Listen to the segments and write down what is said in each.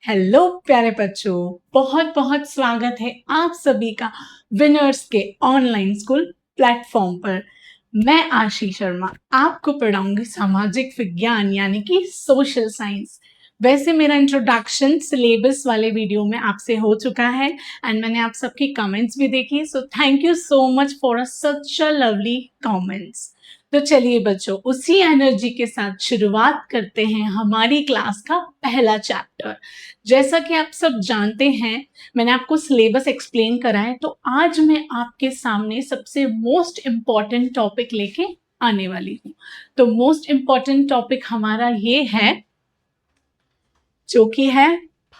Hello प्यारे बच्चों, बहुत बहुत स्वागत है आप सभी का विनर्स के ऑनलाइन स्कूल प्लेटफॉर्म पर। मैं आशी शर्मा आपको पढ़ाऊंगी सामाजिक विज्ञान यानी कि सोशल साइंस। वैसे मेरा इंट्रोडक्शन सिलेबस वाले वीडियो में आपसे हो चुका है एंड मैंने आप सबकी कमेंट्स भी देखी, so thank you so much for such a lovely comments. तो चलिए बच्चों, उसी एनर्जी के साथ शुरुआत करते हैं हमारी क्लास का पहला चैप्टर। जैसा कि आप सब जानते हैं, मैंने आपको सिलेबस एक्सप्लेन करा है, तो आज मैं आपके सामने सबसे मोस्ट इम्पॉर्टेंट टॉपिक लेके आने वाली हूँ। तो मोस्ट इम्पॉर्टेंट टॉपिक हमारा ये है, जो कि है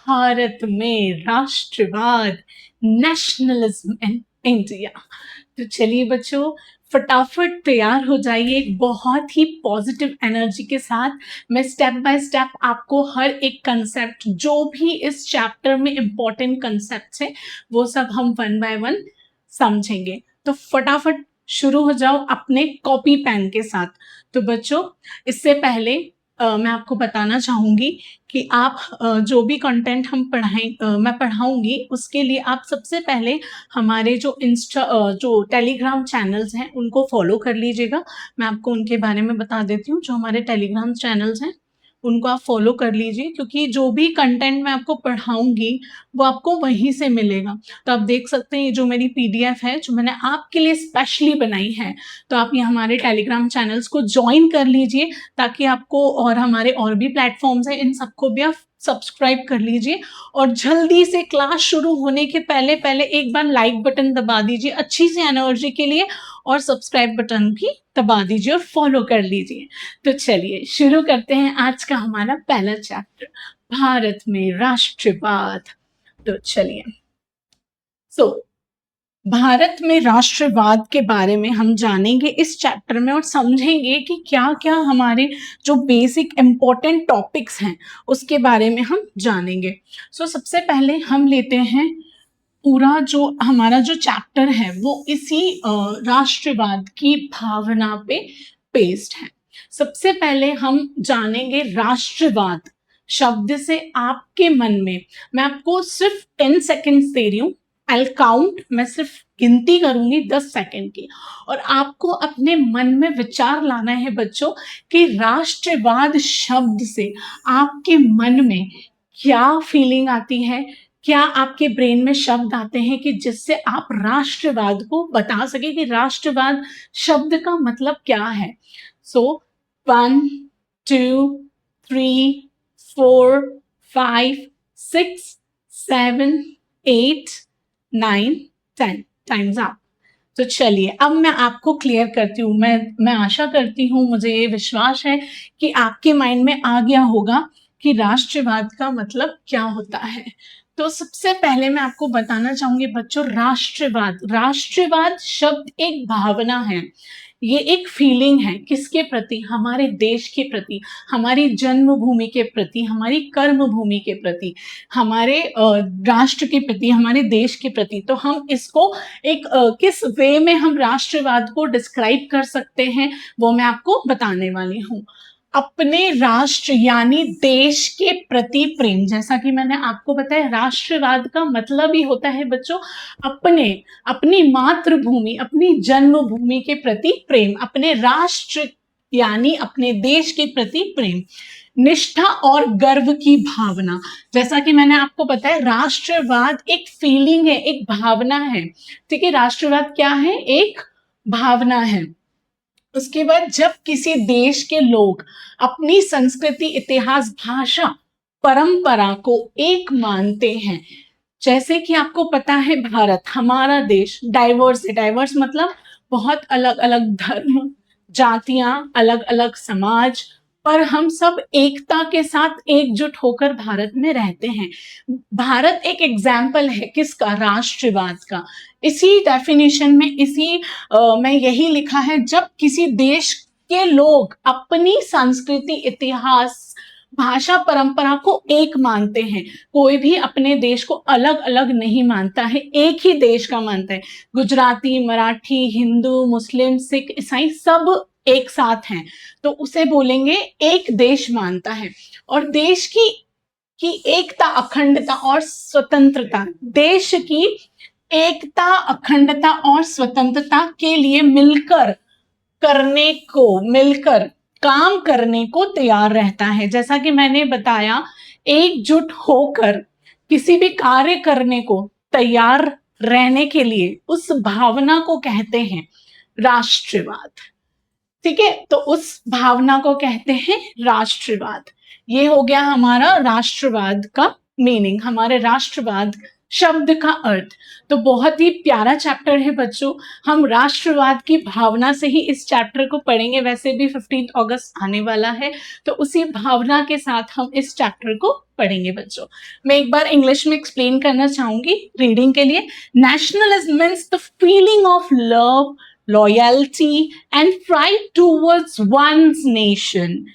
भारत में राष्ट्रवाद, नेशनलिज्म इन इंडिया। तो चलिए बच्चों, फटाफट तैयार हो जाइए एक बहुत ही पॉजिटिव एनर्जी के साथ। मैं स्टेप बाय स्टेप आपको हर एक कंसेप्ट, जो भी इस चैप्टर में इंपॉर्टेंट कंसेप्ट है, वो सब हम वन बाय वन समझेंगे। तो फटाफट शुरू हो जाओ अपने कॉपी पेन के साथ। तो बच्चों, इससे पहले मैं आपको बताना चाहूंगी कि आप जो भी कंटेंट हम मैं पढ़ाऊंगी, उसके लिए आप सबसे पहले हमारे जो टेलीग्राम चैनल्स हैं उनको फॉलो कर लीजिएगा। मैं आपको उनके बारे में बता देती हूँ। जो हमारे टेलीग्राम चैनल्स हैं उनको आप फॉलो कर लीजिए, क्योंकि जो भी कंटेंट मैं आपको पढ़ाऊंगी वो आपको वहीं से मिलेगा। तो आप देख सकते हैं, ये जो मेरी पीडीएफ है जो मैंने आपके लिए स्पेशली बनाई है, तो आप ये हमारे टेलीग्राम चैनल्स को ज्वाइन कर लीजिए, ताकि आपको, और हमारे और भी प्लेटफॉर्म्स हैं इन सबको भी आप सब्सक्राइब कर लीजिए। और जल्दी से क्लास शुरू होने के पहले पहले एक बार लाइक बटन दबा दीजिए अच्छी सी एनर्जी के लिए, और सब्सक्राइब बटन भी दबा दीजिए और फॉलो कर लीजिए। तो चलिए शुरू करते हैं आज का हमारा पहला चैप्टर, भारत में राष्ट्रवाद। तो चलिए, सो भारत में राष्ट्रवाद के बारे में हम जानेंगे इस चैप्टर में, और समझेंगे कि क्या क्या हमारे जो बेसिक इंपॉर्टेंट टॉपिक्स हैं उसके बारे में हम जानेंगे। सबसे पहले हम लेते हैं पूरा जो हमारा जो चैप्टर है वो इसी राष्ट्रवाद की भावना पे बेस्ड है। सबसे पहले हम जानेंगे राष्ट्रवाद शब्द से आपके मन में, मैं आपको सिर्फ 10 सेकेंड्स दे रही हूँ। आई काउंट, मैं सिर्फ गिनती करूंगी 10 सेकेंड की, और आपको अपने मन में विचार लाना है बच्चों कि राष्ट्रवाद शब्द से आपके मन में क्या फीलिंग आती है, क्या आपके ब्रेन में शब्द आते हैं कि जिससे आप राष्ट्रवाद को बता सके कि राष्ट्रवाद शब्द का मतलब क्या है। 1 2 3 4 5 6 7 8 9 10 टाइम्स अप। तो चलिए अब मैं आपको क्लियर करती हूँ। मैं आशा करती हूँ, मुझे ये विश्वास है कि आपके माइंड में आ गया होगा कि राष्ट्रवाद का मतलब क्या होता है। तो सबसे पहले मैं आपको बताना चाहूंगी बच्चों, राष्ट्रवाद, राष्ट्रवाद शब्द एक भावना है, ये एक फीलिंग है। किसके प्रति? हमारे देश के प्रति, हमारी जन्मभूमि के प्रति, हमारी कर्म भूमि के प्रति, हमारे राष्ट्र के प्रति, हमारे देश के प्रति। तो हम इसको एक किस वे में हम राष्ट्रवाद को डिस्क्राइब कर सकते हैं वो मैं आपको बताने वाली हूँ। अपने राष्ट्र यानी देश के प्रति प्रेम, जैसा कि मैंने आपको बताया राष्ट्रवाद का मतलब ही होता है बच्चों अपने, अपनी मातृभूमि, अपनी जन्मभूमि के प्रति प्रेम, अपने राष्ट्र यानी अपने देश के प्रति प्रेम, निष्ठा और गर्व की भावना। जैसा कि मैंने आपको बताया राष्ट्रवाद एक फीलिंग है, एक भावना है। ठीक है, राष्ट्रवाद क्या है? एक भावना है। उसके बाद जब किसी देश के लोग अपनी संस्कृति, इतिहास, भाषा, परंपरा को एक मानते हैं, जैसे कि आपको पता है भारत हमारा देश डाइवर्स है। डाइवर्स मतलब बहुत अलग अलग धर्म, जातियां, अलग अलग समाज, पर हम सब एकता के साथ एकजुट होकर भारत में रहते हैं। भारत एक एग्जाम्पल है किसका? राष्ट्रवाद का। इसी डेफिनेशन में, में यही लिखा है, जब किसी देश के लोग अपनी संस्कृति, इतिहास, भाषा, परंपरा को एक मानते हैं। कोई भी अपने देश को अलग अलग नहीं मानता है, एक ही देश का मानता है। गुजराती, मराठी, हिंदू, मुस्लिम, सिख, ईसाई सब एक साथ हैं, तो उसे बोलेंगे एक देश मानता है। और देश की की एकता, अखंडता और स्वतंत्रता, देश की एकता, अखंडता और स्वतंत्रता के लिए मिलकर काम करने को तैयार रहता है। जैसा कि मैंने बताया, एकजुट होकर किसी भी कार्य करने को तैयार रहने के लिए उस भावना को कहते हैं राष्ट्रवाद। ठीक है, तो उस भावना को कहते हैं राष्ट्रवाद। ये हो गया हमारा राष्ट्रवाद का मीनिंग, हमारे राष्ट्रवाद शब्द का अर्थ। तो बहुत ही प्यारा चैप्टर है बच्चों, हम राष्ट्रवाद की भावना से ही इस चैप्टर को पढ़ेंगे। वैसे भी 15 अगस्त आने वाला है, तो उसी भावना के साथ हम इस चैप्टर को पढ़ेंगे बच्चों। मैं एक बार इंग्लिश में एक्सप्लेन करना चाहूंगी रीडिंग के लिए। Nationalism means the feeling of love, loyalty, and pride towards one's nation.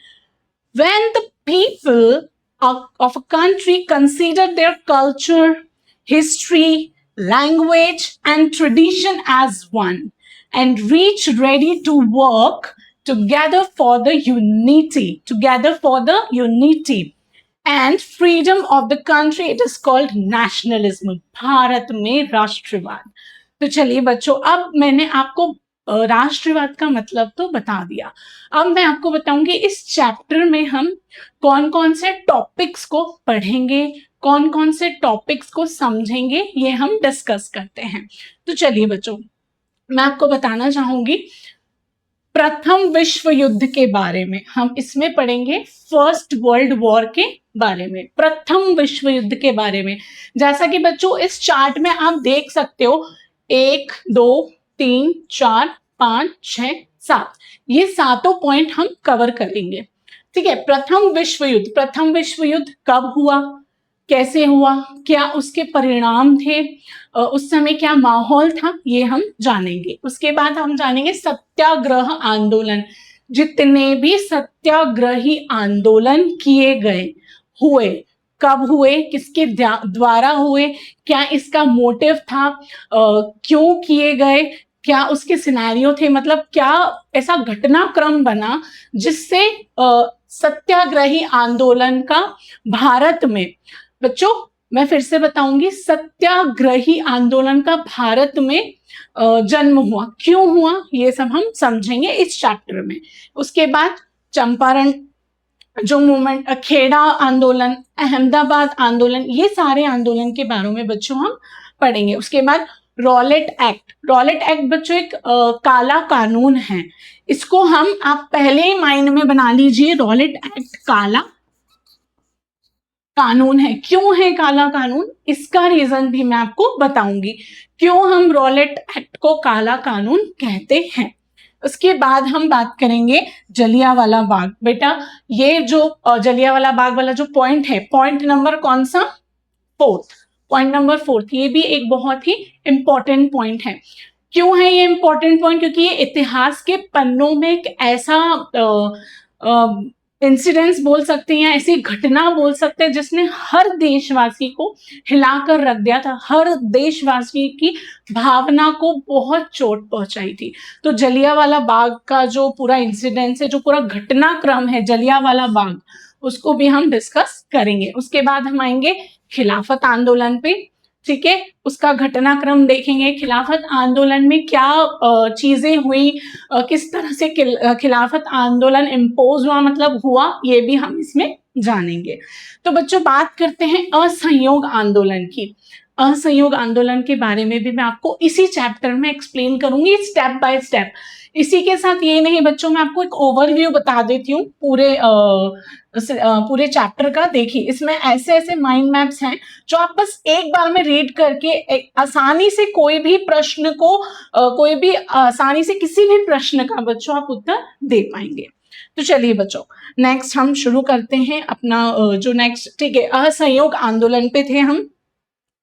When the people of a country consider their culture, history, language, and tradition as one and reach ready to work together for the unity and freedom of the country, it is called nationalism. Bharat में राष्ट्रवाद। तो चलिए बच्चों, अब मैंने आपको राष्ट्रवाद का मतलब तो बता दिया। अब मैं आपको बताऊंगी इस चैप्टर में हम कौन कौन से टॉपिक्स को पढ़ेंगे, कौन कौन से टॉपिक्स को समझेंगे, ये हम डिस्कस करते हैं। तो चलिए बच्चों, मैं आपको बताना चाहूंगी प्रथम विश्व युद्ध के बारे में। हम इसमें पढ़ेंगे फर्स्ट वर्ल्ड वॉर के बारे में, प्रथम विश्व युद्ध के बारे में। जैसा कि बच्चों इस चार्ट में आप देख सकते हो, 1 2 3 4 5 6 7, ये सातों पॉइंट हम कवर करेंगे। ठीक है, प्रथम विश्व युद्ध कब हुआ, कैसे हुआ, क्या उसके परिणाम थे, उस समय क्या माहौल था, ये हम जानेंगे। उसके बाद हम जानेंगे सत्याग्रह आंदोलन। जितने भी सत्याग्रही आंदोलन किए गए, हुए, कब हुए, किसके द्वारा हुए, क्या इसका मोटिव था, क्यों किए गए, क्या उसके सिनेरियो थे, मतलब क्या ऐसा घटनाक्रम बना जिससे सत्याग्रही आंदोलन का भारत में, बच्चों मैं फिर से बताऊंगी, सत्याग्रही आंदोलन का भारत में जन्म हुआ, क्यों हुआ, ये सब हम समझेंगे इस चैप्टर में। उसके बाद चंपारण जो मूवमेंट, खेड़ा आंदोलन, अहमदाबाद आंदोलन, ये सारे आंदोलन के बारे में बच्चों हम पढ़ेंगे। उसके बाद रॉलेट एक्ट बच्चों एक काला कानून है, इसको हम आप पहले ही माइंड में बना लीजिए। रॉलेट एक्ट काला कानून है। क्यों है काला कानून, इसका रीजन भी मैं आपको बताऊंगी, क्यों हम रॉलेट एक्ट को काला कानून कहते हैं। उसके बाद हम बात करेंगे जलियांवाला बाग। बेटा ये जो जलियांवाला बाग वाला जो पॉइंट है, पॉइंट नंबर कौन सा, पॉइंट नंबर 4, ये भी एक बहुत ही इंपॉर्टेंट पॉइंट है। क्यों है ये इंपॉर्टेंट पॉइंट, क्योंकि ये इतिहास के पन्नों में एक ऐसा इंसिडेंट्स बोल सकते हैं, ऐसी घटना बोल सकते हैं जिसने हर देशवासी को हिलाकर रख दिया था, हर देशवासी की भावना को बहुत चोट पहुंचाई थी। तो जलियांवाला बाग का जो पूरा इंसिडेंस है, जो पूरा घटनाक्रम है जलियांवाला बाग, उसको भी हम डिस्कस करेंगे। उसके बाद हम आएंगे खिलाफत आंदोलन पे। ठीक है, उसका घटनाक्रम देखेंगे, खिलाफत आंदोलन में क्या चीजें हुई, किस तरह से खिलाफत आंदोलन इम्पोज हुआ, मतलब हुआ, ये भी हम इसमें जानेंगे। तो बच्चों बात करते हैं असहयोग आंदोलन की। असहयोग आंदोलन के बारे में भी मैं आपको इसी चैप्टर में एक्सप्लेन करूंगी स्टेप बाय स्टेप। इसी के साथ ये नहीं बच्चों, मैं आपको एक ओवरव्यू बता देती हूँ पूरे चैप्टर का। देखिए इसमें ऐसे ऐसे माइंड मैप्स हैं जो आप बस एक बार में रीड करके आसानी से कोई भी प्रश्न को आसानी से किसी भी प्रश्न का बच्चों आप उत्तर दे पाएंगे। तो चलिए बच्चों नेक्स्ट हम शुरू करते हैं अपना जो नेक्स्ट। ठीक है, असहयोग आंदोलन पे थे हम,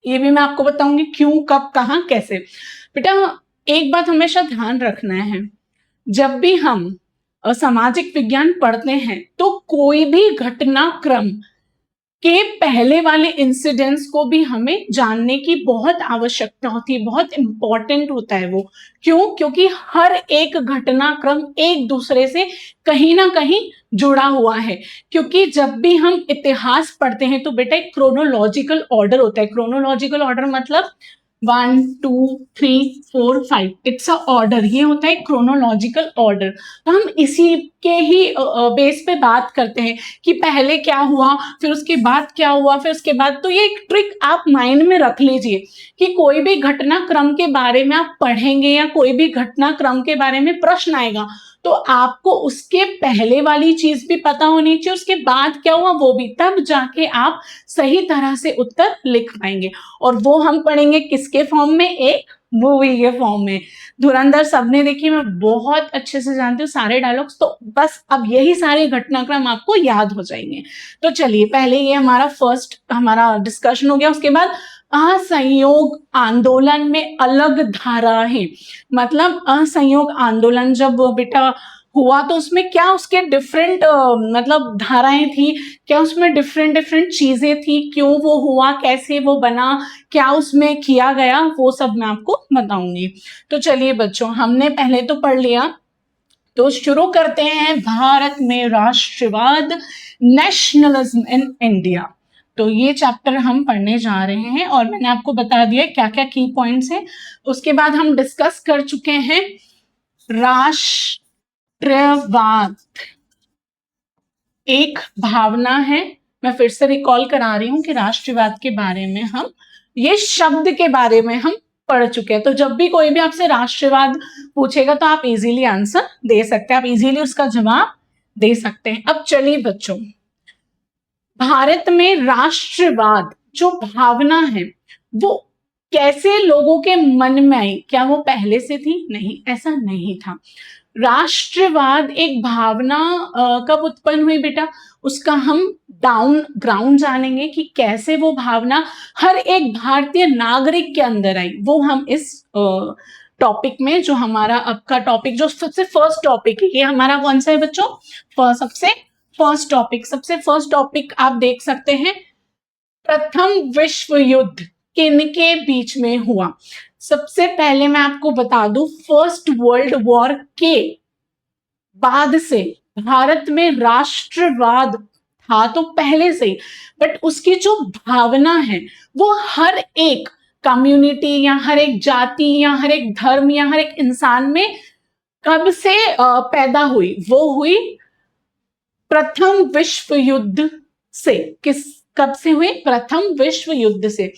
ये भी मैं आपको बताऊंगी क्यों, कब, कहाँ, कैसे। बेटा एक बात हमेशा ध्यान रखना है, जब भी हम सामाजिक विज्ञान पढ़ते हैं तो कोई भी घटनाक्रम के पहले वाले इंसिडेंट्स को भी हमें जानने की बहुत आवश्यकता होती है, बहुत इंपॉर्टेंट होता है वो। क्यों? क्योंकि हर एक घटनाक्रम एक दूसरे से कहीं ना कहीं जुड़ा हुआ है। क्योंकि जब भी हम इतिहास पढ़ते हैं तो बेटा एक क्रोनोलॉजिकल ऑर्डर होता है। क्रोनोलॉजिकल ऑर्डर मतलब 1 2 3 4 5, इट्स अ ऑर्डर, ये होता है क्रोनोलॉजिकल ऑर्डर। तो हम इसी के ही बेस पे बात करते हैं कि पहले क्या हुआ, फिर उसके बाद क्या हुआ, फिर उसके बाद। तो ये एक ट्रिक आप माइंड में रख लीजिए कि कोई भी घटनाक्रम के बारे में आप पढ़ेंगे या कोई भी घटनाक्रम के बारे में प्रश्न आएगा तो आपको उसके पहले वाली चीज भी पता होनी चाहिए, उसके बाद क्या हुआ वो भी, तब जाके आप सही तरह से उत्तर लिख पाएंगे। और वो हम पढ़ेंगे किसके फॉर्म में? एक मूवी के फॉर्म में। धुरंधर सबने देखी, मैं बहुत अच्छे से जानती हूँ सारे डायलॉग्स, तो बस अब यही सारे घटनाक्रम आपको याद हो जाएंगे। तो चलिए, पहले ये हमारा डिस्कशन हो गया। उसके बाद असहयोग आंदोलन में अलग धाराएं, मतलब असहयोग आंदोलन जब बेटा हुआ तो उसमें क्या उसके डिफरेंट मतलब धाराएं थी, क्या उसमें डिफरेंट डिफरेंट चीजें थी, क्यों वो हुआ, कैसे वो बना, क्या उसमें किया गया, वो सब मैं आपको बताऊंगी। तो चलिए बच्चों, हमने पहले तो पढ़ लिया, तो शुरू करते हैं। भारत में राष्ट्रवाद, नेशनलिज्म इन इंडिया, तो ये चैप्टर हम पढ़ने जा रहे हैं और मैंने आपको बता दिया क्या क्या की पॉइंट्स हैं। उसके बाद हम डिस्कस कर चुके हैं राष्ट्रवाद एक भावना है। मैं फिर से रिकॉल करा रही हूं कि राष्ट्रवाद के बारे में हम, ये शब्द के बारे में हम पढ़ चुके हैं। तो जब भी कोई भी आपसे राष्ट्रवाद पूछेगा तो आप इजीली आंसर दे सकते हैं, आप इजीली उसका जवाब दे सकते हैं। अब चलिए बच्चों, भारत में राष्ट्रवाद जो भावना है वो कैसे लोगों के मन में आई? क्या वो पहले से थी? नहीं, ऐसा नहीं था। राष्ट्रवाद एक भावना कब उत्पन्न हुई बेटा? उसका हम डाउन ग्राउंड जानेंगे कि कैसे वो भावना हर एक भारतीय नागरिक के अंदर आई। वो हम इस टॉपिक में, जो हमारा अब का टॉपिक, जो सबसे फर्स्ट टॉपिक है, ये हमारा कौन सा है बच्चों? सबसे फर्स्ट टॉपिक आप देख सकते हैं, प्रथम विश्व युद्ध किनके बीच में हुआ। सबसे पहले मैं आपको बता दूं, फर्स्ट वर्ल्ड वॉर के बाद से भारत में राष्ट्रवाद था तो पहले से ही, बट उसकी जो भावना है वो हर एक कम्युनिटी या हर एक जाति या हर एक धर्म या हर एक इंसान में कब से पैदा हुई? वो हुई प्रथम विश्व युद्ध से। कब से हुए? प्रथम विश्व युद्ध से।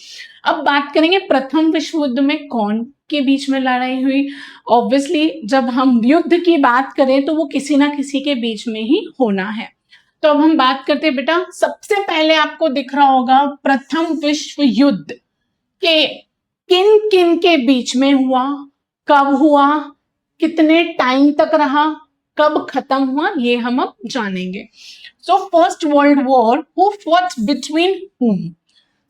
अब बात करेंगे प्रथम विश्व युद्ध में कौन के बीच में लड़ाई हुई। ऑब्वियसली जब हम युद्ध की बात करें तो वो किसी ना किसी के बीच में ही होना है। तो अब हम बात करते हैं बेटा, सबसे पहले आपको दिख रहा होगा प्रथम विश्व युद्ध के किन किन के बीच में हुआ, कब हुआ, कितने टाइम तक रहा, कब खत्म हुआ, ये हम अब जानेंगे। So first world war who fought between whom?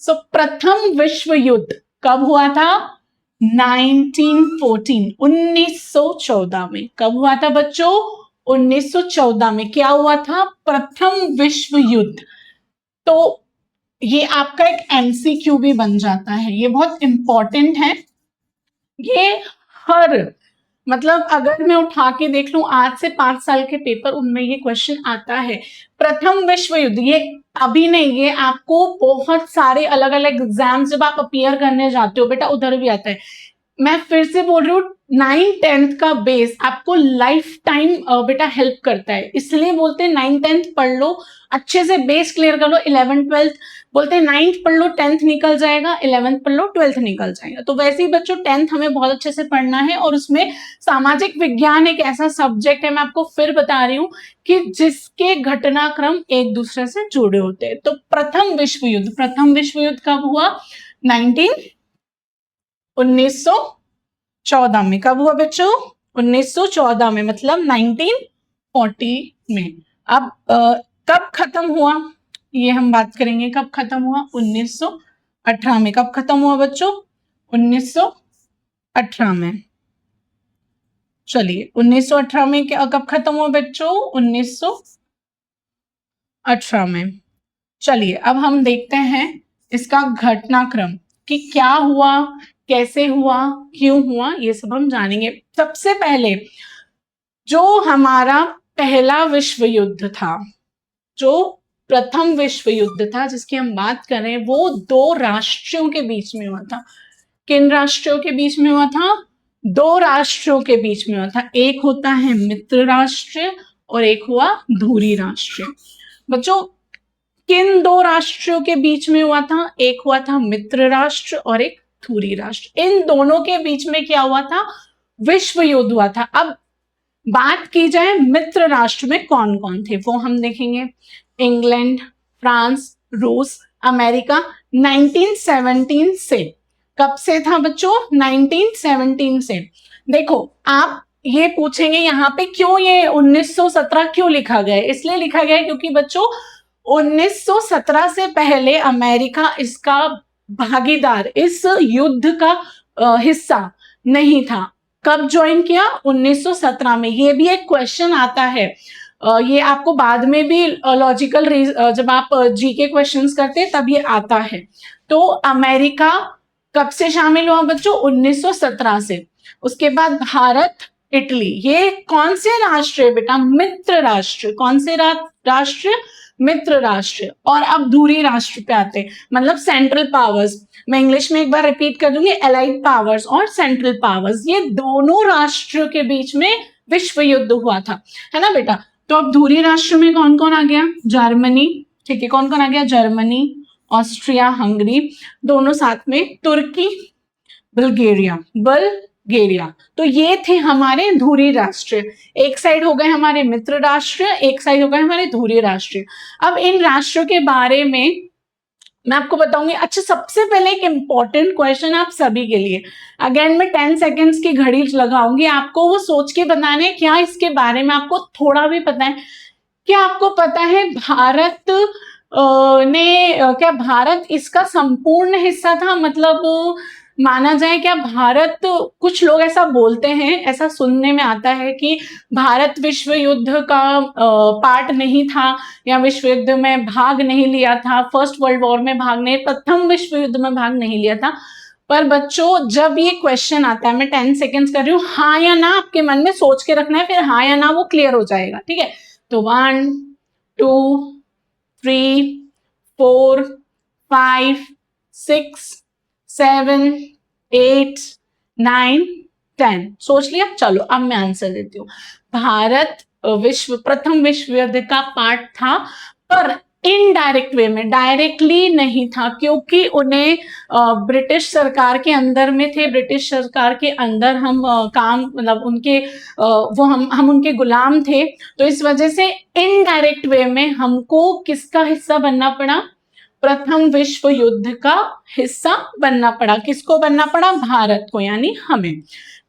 सो प्रथम विश्व युद्ध कब हुआ था? 1914, 1914 में। कब हुआ था बच्चों? 1914 में। क्या हुआ था? प्रथम विश्व युद्ध। तो ये आपका एक एमसीक्यू भी बन जाता है, ये बहुत इंपॉर्टेंट है। ये हर, मतलब अगर मैं उठा के देख लूं आज से 5 साल के पेपर, उनमें ये क्वेश्चन आता है। प्रथम विश्व युद्ध, ये अभी नहीं, ये आपको बहुत सारे अलग अलग एग्जाम जब आप अपीयर करने जाते हो बेटा उधर भी आता है। मैं फिर से बोल रही हूँ, 9th-10th का बेस आपको लाइफ टाइम बेटा हेल्प करता है, इसलिए बोलते हैं 9th-10th पढ़ लो, अच्छे से बेस क्लियर कर लो। 11th-12th बोलते हैं 9th पढ़ लो 10th निकल जाएगा, 11th पढ़ लो 12th निकल जाएगा। तो वैसे ही बच्चों 10th हमें बहुत अच्छे से पढ़ना है, और उसमें सामाजिक विज्ञान एक ऐसा सब्जेक्ट है, मैं आपको फिर बता रही हूँ, कि जिसके घटनाक्रम एक दूसरे से जुड़े होते हैं। तो प्रथम विश्व युद्ध कब हुआ? 1914 में। कब हुआ बच्चों? 1914 में, मतलब 1940 में। अब कब खत्म हुआ ये हम बात करेंगे। कब खत्म हुआ? 1918 में। कब खत्म हुआ बच्चों? 1918 में। चलिए 1918 में क्या, कब खत्म हुआ बच्चों? 1918 में। चलिए अब हम देखते हैं इसका घटनाक्रम कि क्या हुआ, कैसे हुआ, क्यों हुआ, ये सब हम जानेंगे। सबसे पहले जो हमारा पहला विश्व युद्ध था, जो प्रथम विश्व युद्ध था जिसकी हम बात कर रहे हैं, वो दो राष्ट्रों के बीच में हुआ था। किन राष्ट्रों के बीच में हुआ था? दो राष्ट्रों के बीच में हुआ था। एक होता है मित्र राष्ट्र और एक हुआ धुरी राष्ट्र। बच्चों किन दो राष्ट्रों के बीच में हुआ था? एक हुआ था मित्र राष्ट्र और एक धुरी राष्ट्र। इन दोनों के बीच में क्या हुआ था? विश्व युद्ध हुआ था। अब बात की जाए मित्र राष्ट्र में कौन कौन थे, वो हम देखेंगे। इंग्लैंड, फ्रांस, रूस, अमेरिका। 1917 से। कब से था बच्चों? 1917 से। देखो आप ये पूछेंगे यहाँ पे क्यों ये 1917 क्यों लिखा गया है? इसलिए लिखा गया है क्योंकि बच्चों 1917 से पहले अमेरिका इसका भागीदार, इस युद्ध का हिस्सा नहीं था। कब ज्वाइन किया? 1917 में। ये भी एक क्वेश्चन आता है, ये आपको बाद में भी लॉजिकल जब आप जीके क्वेश्चंस करते हैं तब ये आता है। तो अमेरिका कब से शामिल हुआ बच्चों? 1917 से। उसके बाद भारत, इटली, ये कौन से राष्ट्र है बेटा? मित्र राष्ट्र। कौन से राष्ट्र? मित्र राष्ट्र। और अब धुरी राष्ट्र पे आते, मतलब सेंट्रल पावर्स। मैं इंग्लिश में एक बार रिपीट कर दूंगी, एलाइड पावर्स और सेंट्रल पावर्स, ये दोनों राष्ट्र के बीच में विश्व युद्ध हुआ था, है ना बेटा। तो अब धुरी राष्ट्र में कौन कौन आ गया? जर्मनी, ठीक है, कौन कौन आ गया? जर्मनी, ऑस्ट्रिया, हंगरी, दोनों साथ में, तुर्की, बल्गेरिया। तो ये थे हमारे धुरी राष्ट्र। एक साइड हो गए हमारे मित्र राष्ट्र, एक साइड हो गए हमारे धुरी राष्ट्र। अब इन राष्ट्रों के बारे में मैं आपको बताऊंगी। अच्छा, सबसे पहले एक इंपॉर्टेंट क्वेश्चन आप सभी के लिए, अगेन मैं 10 सेकेंड्स की घड़ी लगाऊंगी, आपको वो सोच के बताना है क्या इसके बारे में आपको थोड़ा भी पता है। क्या आपको पता है भारत क्या भारत इसका संपूर्ण हिस्सा था? मतलब माना जाए क्या भारत, कुछ लोग ऐसा बोलते हैं, ऐसा सुनने में आता है कि भारत विश्व युद्ध का पार्ट नहीं था या विश्व युद्ध में भाग नहीं लिया था, फर्स्ट वर्ल्ड वॉर में भाग नहीं, प्रथम विश्व युद्ध में भाग नहीं लिया था। पर बच्चों जब ये क्वेश्चन आता है, मैं 10 सेकेंड्स कर रही हूँ, हाँ या ना आपके मन में सोच के रखना है, फिर हाँ या ना वो क्लियर हो जाएगा, ठीक है। तो 1 2 3 4 5 6 7 8 9 10। सोच लिया? चलो अब मैं आंसर देती हूँ। भारत प्रथम विश्व युद्ध का पार्ट था, पर इनडायरेक्ट वे में, डायरेक्टली नहीं था, क्योंकि उन्हें ब्रिटिश सरकार के अंदर में थे। ब्रिटिश सरकार के अंदर हम काम, मतलब उनके वो हम उनके गुलाम थे। तो इस वजह से इनडायरेक्ट वे में हमको किसका हिस्सा बनना पड़ा? प्रथम विश्व युद्ध का हिस्सा बनना पड़ा। किसको बनना पड़ा? भारत को, यानी हमें।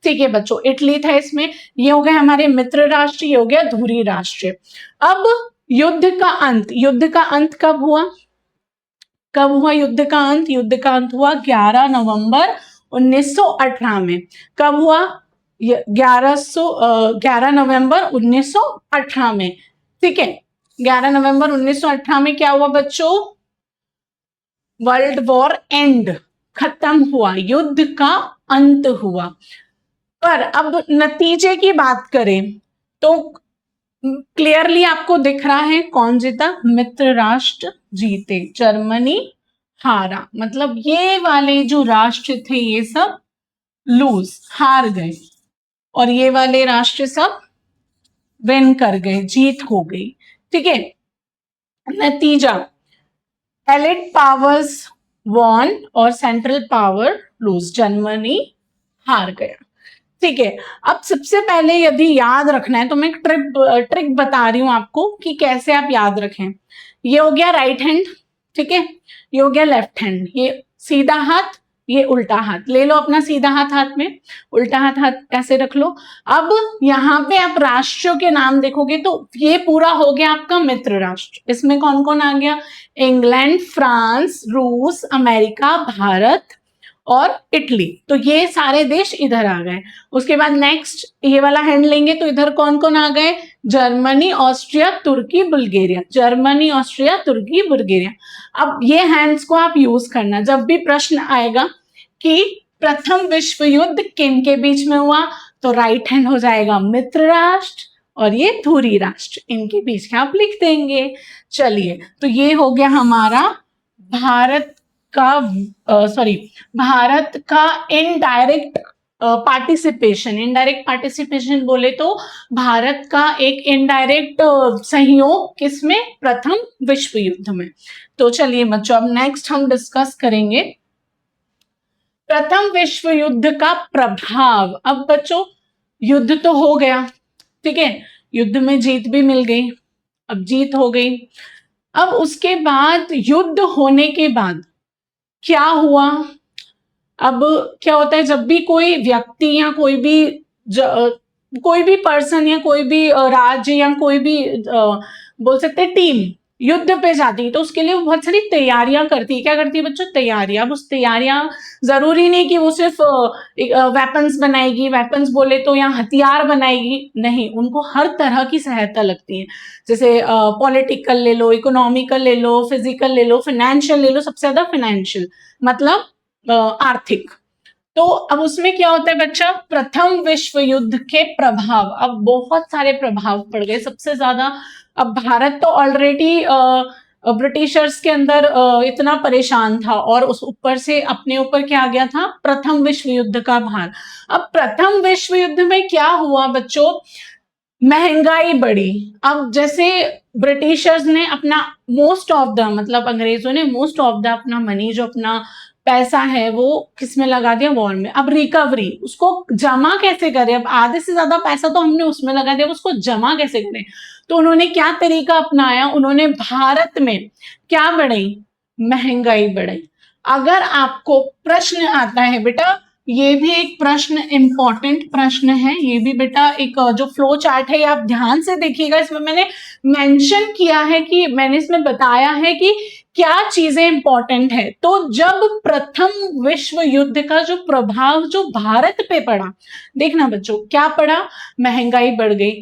ठीक है बच्चों, इटली था इसमें। ये हो गए हमारे मित्र राष्ट्र, ये हो गया धुरी राष्ट्र। अब युद्ध का अंत, युद्ध का अंत कब हुआ? कब हुआ युद्ध का अंत? युद्ध का अंत हुआ 11 नवंबर 1918 में। कब हुआ? 11 नवंबर 1918 में, ठीक है। 11 नवंबर 1918 में क्या हुआ बच्चों? वर्ल्ड वॉर एंड, खत्म हुआ, युद्ध का अंत हुआ। पर अब नतीजे की बात करें तो क्लियरली आपको दिख रहा है कौन जीता? मित्र राष्ट्र जीते, जर्मनी हारा। मतलब ये वाले जो राष्ट्र थे ये सब लूज, हार गए, और ये वाले राष्ट्र सब विन कर गए, जीत हो गई, ठीक है। नतीजा, एलिड पावर्स वॉन और सेंट्रल पावर लूज, जर्मनी हार गया, ठीक है। अब सबसे पहले यदि याद रखना है तो मैं एक ट्रिक बता रही हूं आपको कि कैसे आप याद रखें। ये हो गया राइट हैंड, ठीक है, ये हो गया लेफ्ट हैंड, ये सीधा हाथ, ये उल्टा हाथ। ले लो अपना सीधा हाथ हाथ में, उल्टा हाथ हाथ ऐसे रख लो। अब यहाँ पे आप राष्ट्रों के नाम देखोगे तो ये पूरा हो गया आपका मित्र राष्ट्र। इसमें कौन कौन आ गया? इंग्लैंड, फ्रांस, रूस, अमेरिका, भारत और इटली। तो ये सारे देश इधर आ गए। उसके बाद नेक्स्ट ये वाला हैंड लेंगे तो इधर कौन कौन आ गए, जर्मनी, ऑस्ट्रिया, तुर्की, बुल्गारिया। जर्मनी, ऑस्ट्रिया, तुर्की, बुल्गारिया। अब ये हैंड्स को आप यूज करना जब भी प्रश्न आएगा कि प्रथम विश्व युद्ध किन के बीच में हुआ, तो राइट हैंड हो जाएगा मित्र राष्ट्र और ये धुरी राष्ट्र, इनके बीच में आप लिख देंगे। चलिए, तो ये हो गया हमारा भारत का भारत का इनडायरेक्ट पार्टिसिपेशन। इनडायरेक्ट पार्टिसिपेशन बोले तो भारत का एक इनडायरेक्ट सहयोग किसमें, प्रथम विश्व युद्ध में। तो चलिए बच्चों, अब नेक्स्ट हम डिस्कस करेंगे प्रथम विश्व युद्ध का प्रभाव। अब बच्चों युद्ध तो हो गया, ठीक है, युद्ध में जीत भी मिल गई, अब जीत हो गई। अब उसके बाद युद्ध होने के बाद क्या हुआ, अब क्या होता है जब भी कोई व्यक्ति या कोई भी पर्सन या कोई भी राज्य या कोई भी बोल सकते हैं टीम युद्ध पे जाती है, तो उसके लिए वो बहुत सारी तैयारियां करती है। क्या करती है बच्चों, तैयारियां। अब उस तैयारियां जरूरी नहीं कि वो सिर्फ वेपन्स बनाएगी, वेपन्स बोले तो या हथियार बनाएगी, नहीं, उनको हर तरह की सहायता लगती है। जैसे पॉलिटिकल ले लो, इकोनॉमिकल ले लो, फिजिकल ले लो, फाइनेंशियल ले लो, सबसे ज्यादा फाइनेंशियल मतलब आर्थिक। तो अब उसमें क्या होता है बच्चा, प्रथम विश्व युद्ध के प्रभाव, अब बहुत सारे प्रभाव पड़ गए। सबसे ज्यादा अब भारत तो ऑलरेडी ब्रिटिशर्स के अंदर इतना परेशान था और उस ऊपर से अपने ऊपर क्या आ गया था, प्रथम विश्व युद्ध का भार। अब प्रथम विश्व युद्ध में क्या हुआ बच्चों, महंगाई बढ़ी। अब जैसे ब्रिटिशर्स ने अपना मोस्ट ऑफ द मतलब अंग्रेजों ने मोस्ट ऑफ द अपना मनी, जो अपना पैसा है वो किसमें लगा दिया, वॉर में। अब रिकवरी, उसको जमा कैसे करें, अब आधे से ज्यादा पैसा तो हमने उसमें लगा दिया, उसको जमा कैसे करें। तो उन्होंने क्या तरीका अपनाया, उन्होंने भारत में क्या बढ़ाई, महंगाई बढ़ाई। अगर आपको प्रश्न आता है बेटा, ये भी एक प्रश्न, इंपॉर्टेंट प्रश्न है ये भी बेटा, एक जो फ्लो चार्ट है ये आप ध्यान से देखिएगा, इसमें मैंने मेंशन किया है कि मैंने इसमें बताया है कि क्या चीजें इंपॉर्टेंट है। तो जब प्रथम विश्व युद्ध का जो प्रभाव जो भारत पे पड़ा, देखना बच्चों क्या पड़ा, महंगाई बढ़ गई,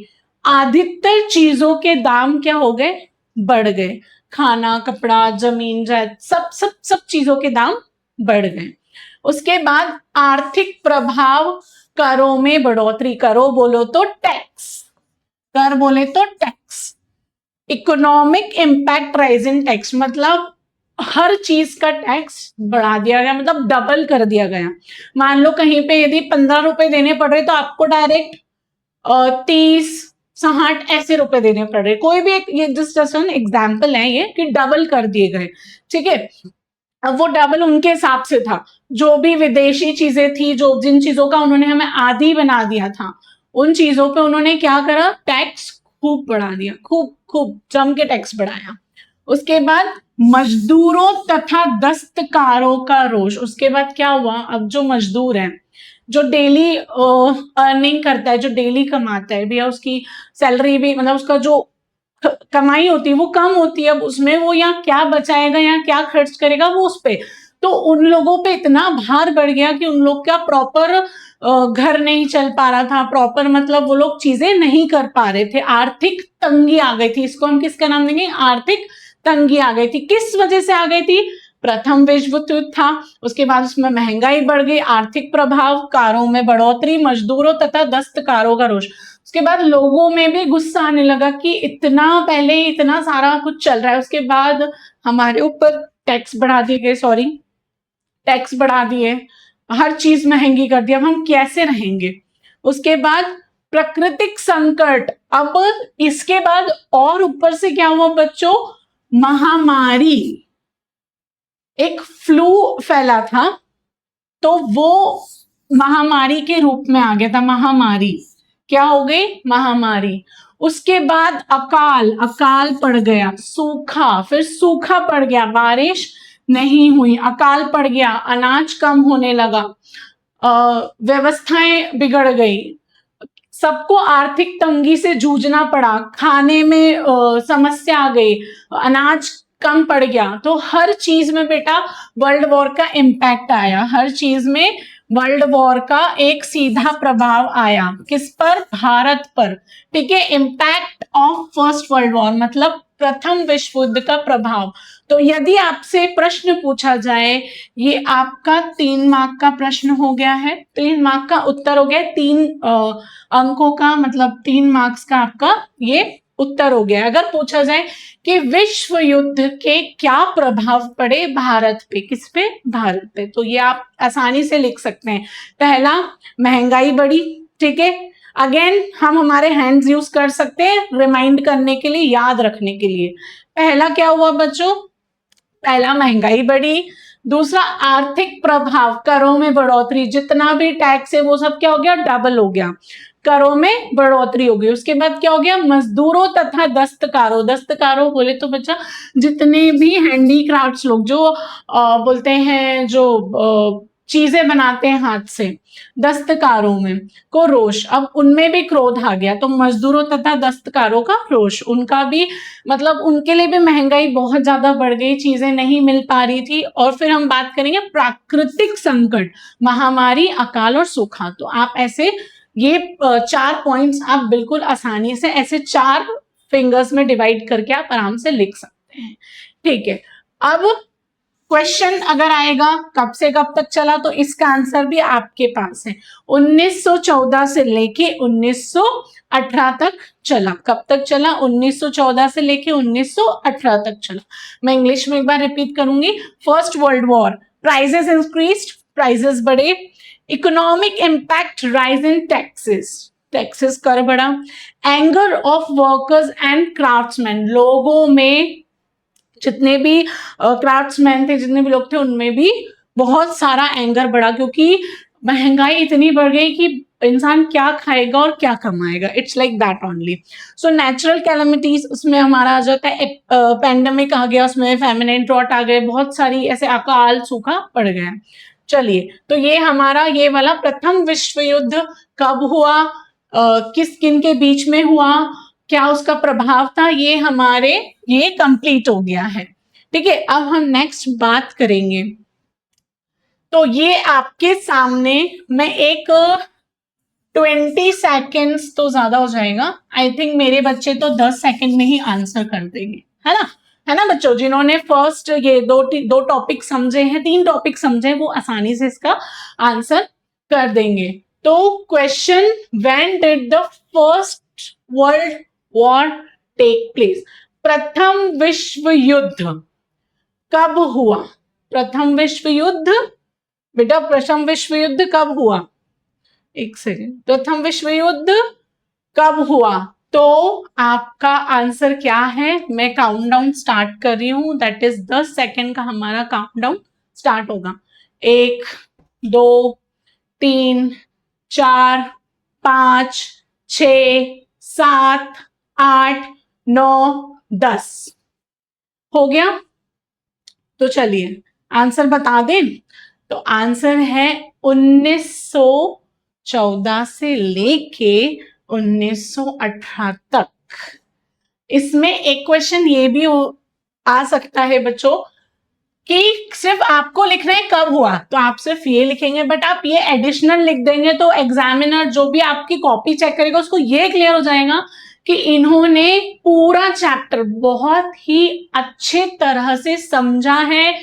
अधिकतर चीजों के दाम क्या हो गए, बढ़ गए, खाना, कपड़ा, जमीन, जायदाद, सब सब सब चीजों के दाम बढ़ गए। उसके बाद आर्थिक प्रभाव, करों में बढ़ोतरी, करो बोलो तो टैक्स, कर बोले तो tax. Economic impact rising tax, मतलब हर चीज का टैक्स बढ़ा दिया गया, मतलब डबल कर दिया गया। मान लो कहीं पे यदि 15 रुपए देने पड़ रहे तो आपको डायरेक्ट 30, 60 ऐसे रुपए देने पड़ रहे। कोई भी एक, ये जस्ट एन एग्जाम्पल है ये कि डबल कर दिए गए, ठीक है। अब वो डबल उनके हिसाब से था, जो भी विदेशी चीजें थी, जो जिन चीजों का उन्होंने हमें आदी बना दिया था, उन चीजों पे उन्होंने क्या करा, टैक्स खूब बढ़ा दिया, खूब खूब जम के टैक्स बढ़ाया। उसके बाद मजदूरों तथा दस्तकारों का रोष। उसके बाद क्या हुआ, अब जो मजदूर है, जो डेली अर्निंग करता है, जो डेली कमाता है भैया, उसकी सैलरी भी मतलब उसका जो कमाई होती है वो कम होती है। अब उसमें वो या क्या बचाएगा या क्या खर्च करेगा वो उस पे, तो उन लोगों पे इतना भार बढ़ गया कि उन लोग का प्रॉपर घर नहीं चल पा रहा था, प्रॉपर मतलब वो लोग चीजें नहीं कर पा रहे थे, आर्थिक तंगी आ गई थी। इसको हम किसका नाम देंगे, आर्थिक तंगी आ गई थी। किस वजह से आ गई थी, प्रथम विश्व युद्ध था, उसके बाद उसमें महंगाई बढ़ गई, आर्थिक प्रभाव, कारों में बढ़ोतरी, मजदूरों तथा दस्तकारों का रोष। उसके बाद लोगों में भी गुस्सा आने लगा कि इतना पहले इतना सारा कुछ चल रहा है, उसके बाद हमारे ऊपर टैक्स बढ़ा दिए गए, सॉरी टैक्स बढ़ा दिए, हर चीज महंगी कर दी, अब हम कैसे रहेंगे। उसके बाद प्राकृतिक संकट, अब इसके बाद और ऊपर से क्या हुआ बच्चों, महामारी, एक फ्लू फैला था तो वो महामारी के रूप में आ गया था, महामारी क्या हो गई, महामारी। उसके बाद अकाल, अकाल पड़ गया, सूखा, फिर सूखा पड़ गया, बारिश नहीं हुई, अकाल पड़ गया, अनाज कम होने लगा, व्यवस्थाएं बिगड़ गई, सबको आर्थिक तंगी से जूझना पड़ा, खाने में समस्या आ गई, अनाज कम पड़ गया। तो हर चीज में बेटा वर्ल्ड वॉर का इम्पैक्ट आया, हर चीज में वर्ल्ड वॉर का एक सीधा प्रभाव आया। किस पर? भारत पर। ठीक है, impact of first world war मतलब प्रथम विश्व युद्ध का प्रभाव। तो यदि आपसे प्रश्न पूछा जाए, ये आपका 3 मार्क का प्रश्न हो गया है, 3 मार्क का उत्तर हो गया, 3 अंकों का मतलब 3 मार्क्स का आपका ये उत्तर हो गया। अगर पूछा जाए कि विश्व युद्ध के क्या प्रभाव पड़े भारत पे, किस पे? भारत पे, तो ये आप आसानी से लिख सकते हैं। पहला, महंगाई बढ़ी। ठीक है, अगेन हम हमारे हैंड्स यूज कर सकते हैं रिमाइंड करने के लिए, याद रखने के लिए। पहला क्या हुआ बच्चों? पहला, महंगाई बढ़ी। दूसरा, आर्थिक प्रभाव, करों में बढ़ोतरी, जितना भी टैक्स है वो सब क्या हो गया? डबल हो गया, करों में बढ़ोतरी हो गई। उसके बाद क्या हो गया? मजदूरों तथा दस्तकारों, दस्तकारों बोले तो बच्चा जितने भी हैंडीक्राफ्ट्स लोग जो बोलते हैं, जो चीजें बनाते हैं हाथ से, दस्तकारों में को रोष। अब उनमें भी क्रोध आ गया, तो मजदूरों तथा दस्तकारों का रोष, उनका भी मतलब उनके लिए भी महंगाई बहुत ज्यादा बढ़ गई, चीजें नहीं मिल पा रही थी। और फिर हम बात करेंगे प्राकृतिक संकट, महामारी, अकाल और सूखा। तो आप ऐसे ये 4 पॉइंट्स आप बिल्कुल आसानी से ऐसे 4 फिंगर्स में डिवाइड करके आप आराम से लिख सकते हैं। ठीक है, अब क्वेश्चन अगर आएगा कब से कब तक चला, तो इसका आंसर भी आपके पास है। 1914 से लेके 1918 तक चला। कब तक चला? 1914 से लेके 1918 तक चला। मैं इंग्लिश में एक बार रिपीट करूंगी। First world war, prices increased, prices बढ़े। Economic impact, rise in taxes, taxes कर बढ़ा। Anger of workers and craftsman, लोगों में जितने भी क्राफ्ट्समैन थे, जितने भी लोग थे, उनमें भी बहुत सारा एंगर बढ़ा, क्योंकि महंगाई इतनी बढ़ गई कि इंसान क्या खाएगा और क्या कमाएगा। It's like that only. So natural calamities, उसमें हमारा आ जाता है पेंडेमिक आ गया, उसमें फैमिन, ड्रॉट आ गए, बहुत सारी ऐसे अकाल सूखा पड़ गया। चलिए, तो ये हमारा ये वाला प्रथम विश्व युद्ध कब हुआ, किस किन के बीच में हुआ, क्या उसका प्रभाव था, ये हमारे ये कंप्लीट हो गया है। ठीक है, अब हम नेक्स्ट बात करेंगे। तो ये आपके सामने मैं एक 20 सेकेंड्स तो ज्यादा हो जाएगा, आई थिंक मेरे बच्चे तो 10 सेकेंड में ही आंसर कर देंगे, है ना? है ना बच्चों? जिन्होंने फर्स्ट ये दो टॉपिक समझे हैं, 3 टॉपिक समझे, वो आसानी से इसका आंसर कर देंगे। तो question, when did the first world war take place? प्रथम विश्व युद्ध कब हुआ? प्रथम विश्व युद्ध बेटा, प्रथम विश्व युद्ध कब हुआ? एक सेकेंड, प्रथम विश्व युद्ध कब हुआ? तो आपका आंसर क्या है? मैं काउंटडाउन स्टार्ट कर रही हूं, दैट इज 10 सेकेंड का हमारा काउंटडाउन स्टार्ट होगा। 1 2 3 4 5 6 7 8 9 10 हो गया। तो चलिए आंसर बता दें। तो आंसर है 1914 से लेके 1918 तक। इसमें एक क्वेश्चन ये भी आ सकता है बच्चों कि सिर्फ आपको लिखना है कब हुआ, तो आप सिर्फ ये लिखेंगे, बट आप ये एडिशनल लिख देंगे तो एग्जामिनर जो भी आपकी कॉपी चेक करेगा उसको ये क्लियर हो जाएगा कि इन्होंने पूरा चैप्टर बहुत ही अच्छे तरह से समझा है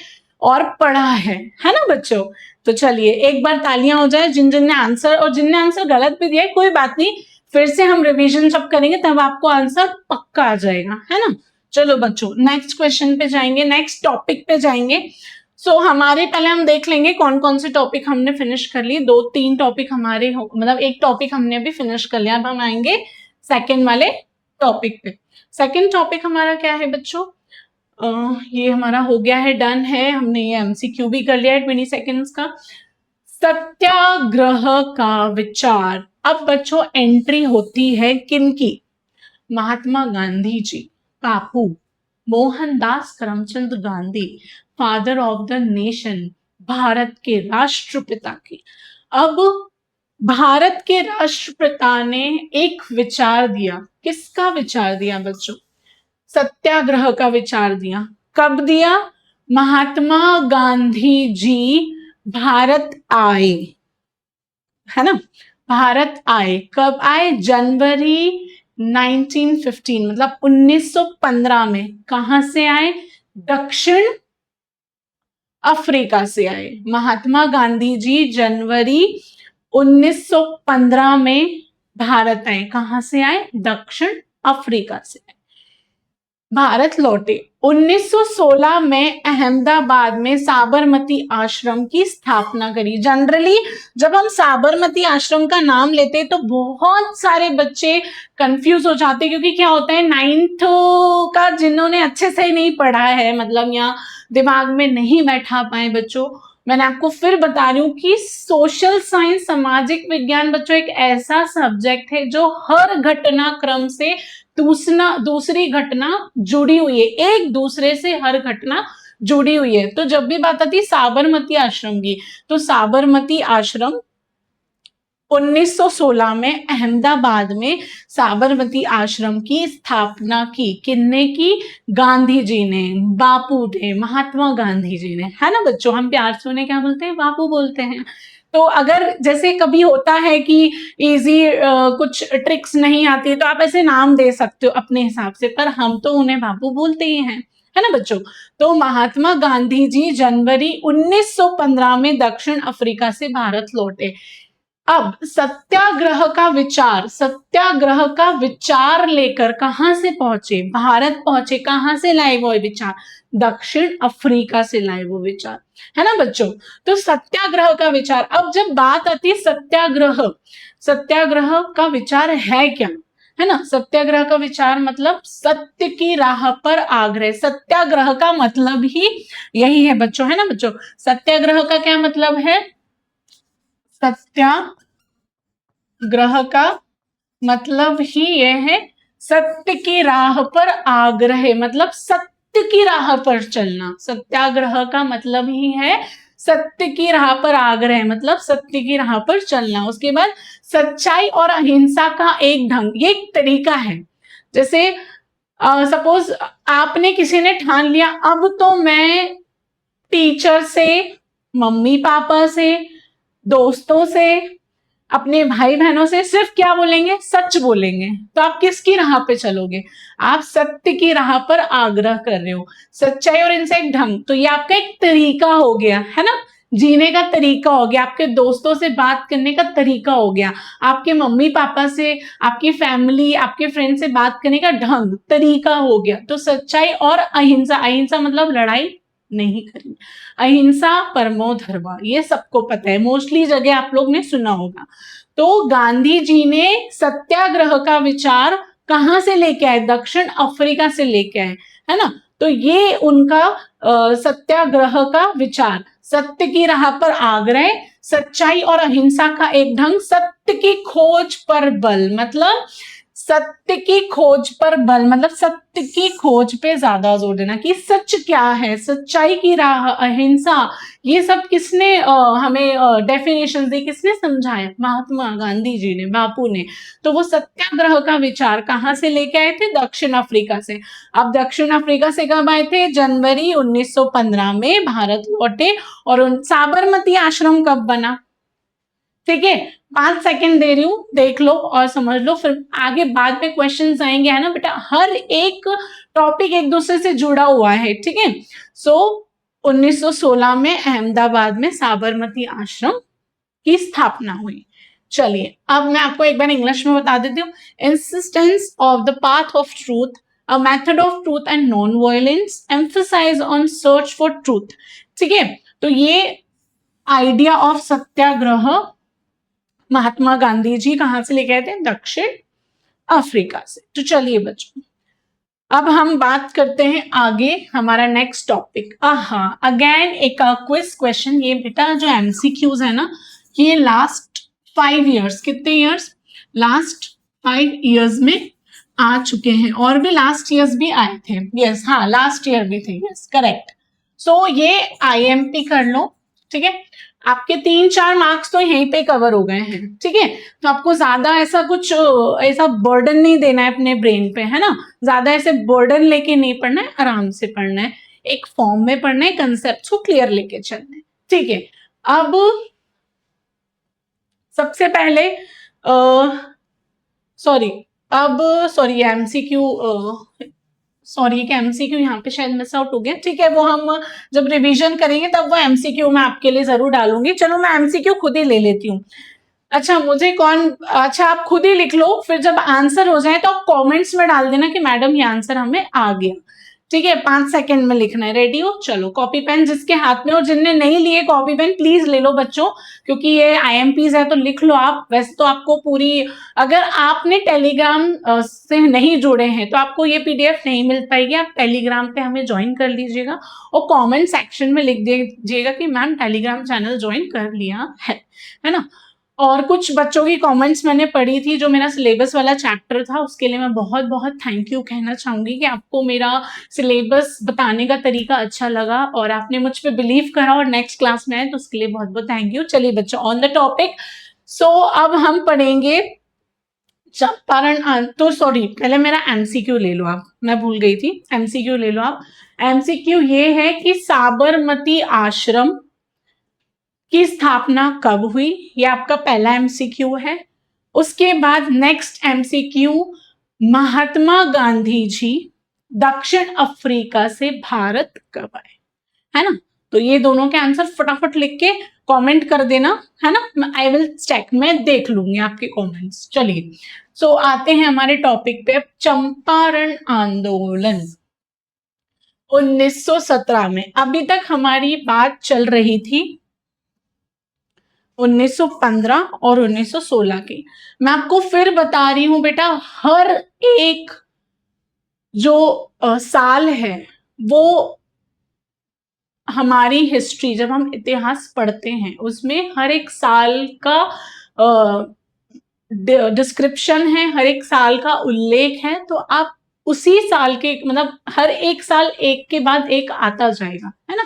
और पढ़ा है ना बच्चों? तो चलिए एक बार तालियां हो जाए जिन जिन ने आंसर, और जिनने आंसर गलत भी दिया है कोई बात नहीं, फिर से हम रिवीजन जब करेंगे तब आपको आंसर पक्का आ जाएगा, है ना? चलो बच्चों नेक्स्ट क्वेश्चन पे जाएंगे, नेक्स्ट टॉपिक पे जाएंगे। सो हमारे पहले हम देख लेंगे कौन कौन से टॉपिक हमने फिनिश कर लिए। 2-3 टॉपिक हमारे मतलब एक टॉपिक हमने अभी फिनिश कर लिया। अब हम आएंगे सेकेंड वाले टॉपिक पे। सेकेंड टॉपिक हमारा क्या है बच्चों? ये हमारा हो गया है, डन है, हमने ये एमसीक्यू भी कर लिया है 20 सेकेंड्स का। सत्याग्रह का विचार। अब बच्चों एंट्री होती है किनकी? Mahatma Gandhi ji, Bapu Mohandas Karamchand Gandhi, father of the nation, Bharat के राष्ट्रपिता की। अब भारत के राष्ट्रपिता ने एक विचार दिया। किसका विचार दिया बच्चों? सत्याग्रह का विचार दिया। कब दिया? महात्मा गांधी जी भारत आए, है ना, भारत आए। कब आए? जनवरी 1915, मतलब 1915 में। कहां से आए? दक्षिण अफ्रीका से आए। महात्मा गांधी जी जनवरी 1915 में भारत आए। कहां से आए? दक्षिण अफ्रीका से आए, भारत लौटे। 1916 में अहमदाबाद में साबरमती आश्रम की स्थापना करी। जनरली जब हम साबरमती आश्रम का नाम लेते हैं तो बहुत सारे बच्चे कंफ्यूज हो जाते हैं, क्योंकि क्या होता है, 9th का जिन्होंने अच्छे से नहीं पढ़ा है, मतलब यहाँ दिमाग में नहीं बैठा पाए बच्चों, मैंने आपको फिर बता रही हूँ कि सोशल साइंस, सामाजिक विज्ञान बच्चों एक ऐसा सब्जेक्ट है जो हर घटनाक्रम से दूसरी घटना जुड़ी हुई है, एक दूसरे से हर घटना जुड़ी हुई है। तो जब भी बात आती है साबरमती आश्रम की, तो साबरमती आश्रम 1916 में अहमदाबाद में साबरमती आश्रम की स्थापना की। किन्ने की? गांधी जी ने, बापू ने, महात्मा गांधी जी ने, है ना बच्चों। हम प्यार से उन्हें क्या बोलते हैं? बापू बोलते हैं। तो अगर जैसे कभी होता है कि इजी कुछ ट्रिक्स नहीं आती, तो आप ऐसे नाम दे सकते हो अपने हिसाब से, पर हम तो उन्हें बापू बोलते ही हैं, है ना बच्चों। तो महात्मा गांधी जी जनवरी 1915 में दक्षिण अफ्रीका से भारत लौटे। अब सत्याग्रह का विचार लेकर कहां से पहुंचे? भारत पहुंचे। कहां से लाए वो विचार? दक्षिण अफ्रीका से लाए वो विचार, है ना बच्चों। तो सत्याग्रह का विचार, अब जब बात आती है सत्याग्रह का विचार है क्या, है ना। सत्याग्रह का विचार मतलब सत्य की राह पर आग्रह। सत्याग्रह का मतलब ही यही है बच्चों, है ना बच्चों। सत्याग्रह का क्या मतलब है? सत्याग्रह का मतलब ही यह है सत्य की राह पर आग्रह, मतलब सत्य की राह पर चलना। सत्याग्रह का मतलब ही है सत्य की राह पर आग्रह, मतलब सत्य की राह पर चलना। उसके बाद सच्चाई और अहिंसा का एक ढंग, ये एक तरीका है। जैसे सपोज आपने, किसी ने ठान लिया अब तो मैं टीचर से, मम्मी पापा से, दोस्तों से, अपने भाई बहनों से सिर्फ क्या बोलेंगे? सच बोलेंगे। तो आप किसकी राह पे चलोगे? आप सत्य की राह पर आग्रह कर रहे हो। सच्चाई और इनसे एक ढंग, तो ये आपका एक तरीका हो गया, है ना, जीने का तरीका हो गया, आपके दोस्तों से बात करने का तरीका हो गया, आपके मम्मी पापा से, आपकी फैमिली, आपके फ्रेंड से बात करने का ढंग, तरीका हो गया। तो सच्चाई और अहिंसा, अहिंसा मतलब लड़ाई नहीं करनी, अहिंसा परमो धर्म, ये सबको पता है, मोस्टली जगह आप लोग ने सुना होगा। तो गांधी जी ने सत्याग्रह का विचार कहां से लेके आए? दक्षिण अफ्रीका से लेके आए, है ना। तो ये उनका सत्याग्रह का विचार, सत्य की राह पर आग्रह, सच्चाई और अहिंसा का एक ढंग, सत्य की खोज पर बल, मतलब सत्य की खोज पर बल, मतलब सत्य की खोज पे ज्यादा जोर देना कि सच क्या है, सच्चाई की राह, अहिंसा, ये सब किसने हमें डेफिनेशन दी, किसने समझाया? महात्मा गांधी जी ने, बापू ने। तो वो सत्याग्रह का विचार कहां से लेके आए थे? दक्षिण अफ्रीका से। अब दक्षिण अफ्रीका से कब आए थे? जनवरी 1915 में भारत लौटे। और साबरमती आश्रम कब बना? ठीक है, 5 सेकंड दे रही हूं, देख लो और समझ लो, फिर आगे बाद में क्वेश्चंस आएंगे, है ना बेटा। हर एक टॉपिक एक दूसरे से जुड़ा हुआ है, ठीक है। सो 1916 में अहमदाबाद में साबरमती आश्रम की स्थापना हुई। चलिए अब मैं आपको एक बार इंग्लिश में बता देती हूँ। Insistence of the path of truth, a method of truth and non violence, emphasize on search for truth. ठीक है, तो ये आइडिया ऑफ सत्याग्रह महात्मा गांधी जी कहां से लेके आए थे? दक्षिण अफ्रीका से। तो चलिए बच्चों, अब हम बात करते हैं आगे, हमारा नेक्स्ट टॉपिक। हाँ, अगेन एक क्विज क्वेश्चन। ये बेटा जो एमसीक्यूज है ना, ये लास्ट 5 इयर्स, कितने इयर्स? लास्ट 5 इयर्स में आ चुके हैं, और भी लास्ट ईयर्स भी आए थे। यस, हाँ लास्ट ईयर भी थे, यस करेक्ट। सो ये आईएमपी कर लो, ठीक है। आपके 3-4 मार्क्स तो यहीं पे कवर हो गए हैं, ठीक है। तो आपको ज्यादा ऐसा कुछ ऐसा बर्डन नहीं देना है अपने ब्रेन पे, है ना। ज्यादा ऐसे बर्डन लेके नहीं पढ़ना है, आराम से पढ़ना है। एक फॉर्म में पढ़ना है, कंसेप्ट को क्लियर लेके चलना है, ठीक है। अब सबसे पहले सॉरी एमसीक्यू, सॉरी कि एमसीक्यू यहाँ पे शायद मिस आउट हो गया, ठीक है, वो हम जब रिवीजन करेंगे तब वो एमसीक्यू मैं आपके लिए जरूर डालूंगी। चलो मैं एमसीक्यू खुद ही ले लेती हूँ। अच्छा अच्छा आप खुद ही लिख लो, फिर जब आंसर हो जाए तो आप कमेंट्स में डाल देना कि मैडम ये आंसर हमें आ गया, ठीक है। 5 सेकंड में लिखना है। रेडी हो? चलो कॉपी पेन जिसके हाथ में, और जिनने नहीं लिए कॉपी पेन प्लीज ले लो बच्चों, क्योंकि ये आईएमपीज है तो लिख लो आप। वैसे तो आपको पूरी, अगर आपने टेलीग्राम से नहीं जुड़े हैं तो आपको ये पीडीएफ नहीं मिल पाएगी। आप टेलीग्राम पे हमें ज्वाइन कर लीजिएगा और कमेंट सेक्शन में लिख दीजिएगा कि मैम टेलीग्राम चैनल ज्वाइन कर लिया है ना। और कुछ बच्चों की कमेंट्स मैंने पढ़ी थी, जो मेरा सिलेबस वाला चैप्टर था, उसके लिए मैं बहुत बहुत थैंक यू कहना चाहूंगी कि आपको मेरा सिलेबस बताने का तरीका अच्छा लगा और आपने मुझ पे बिलीव करा और नेक्स्ट क्लास में आए, तो उसके लिए बहुत बहुत थैंक यू। चलिए बच्चों ऑन द टॉपिक। सो अब हम पढ़ेंगे चंपारण, तो सॉरी पहले मेरा एमसीक्यू ले लो आप, मैं भूल गई थी, एमसीक्यू ले लो आप। एमसीक्यू ये है कि साबरमती आश्रम की स्थापना कब हुई, ये आपका पहला एमसीक्यू है। उसके बाद नेक्स्ट एमसीक्यू, महात्मा गांधी जी दक्षिण अफ्रीका से भारत कब आए, है ना। तो ये दोनों के आंसर फटाफट लिख के कमेंट कर देना, है ना। आई विल चेक, मैं देख लूंगी आपके कमेंट्स। चलिए सो आते हैं हमारे टॉपिक पे। चंपारण आंदोलन 1917 में, अभी तक हमारी बात चल रही थी 1915 और 1916 की। मैं आपको फिर बता रही हूं बेटा, हर एक जो साल है वो हमारी हिस्ट्री, जब हम इतिहास पढ़ते हैं उसमें हर एक साल का डिस्क्रिप्शन है, हर एक साल का उल्लेख है। तो आप उसी साल के, मतलब हर एक साल एक के बाद एक आता जाएगा, है ना।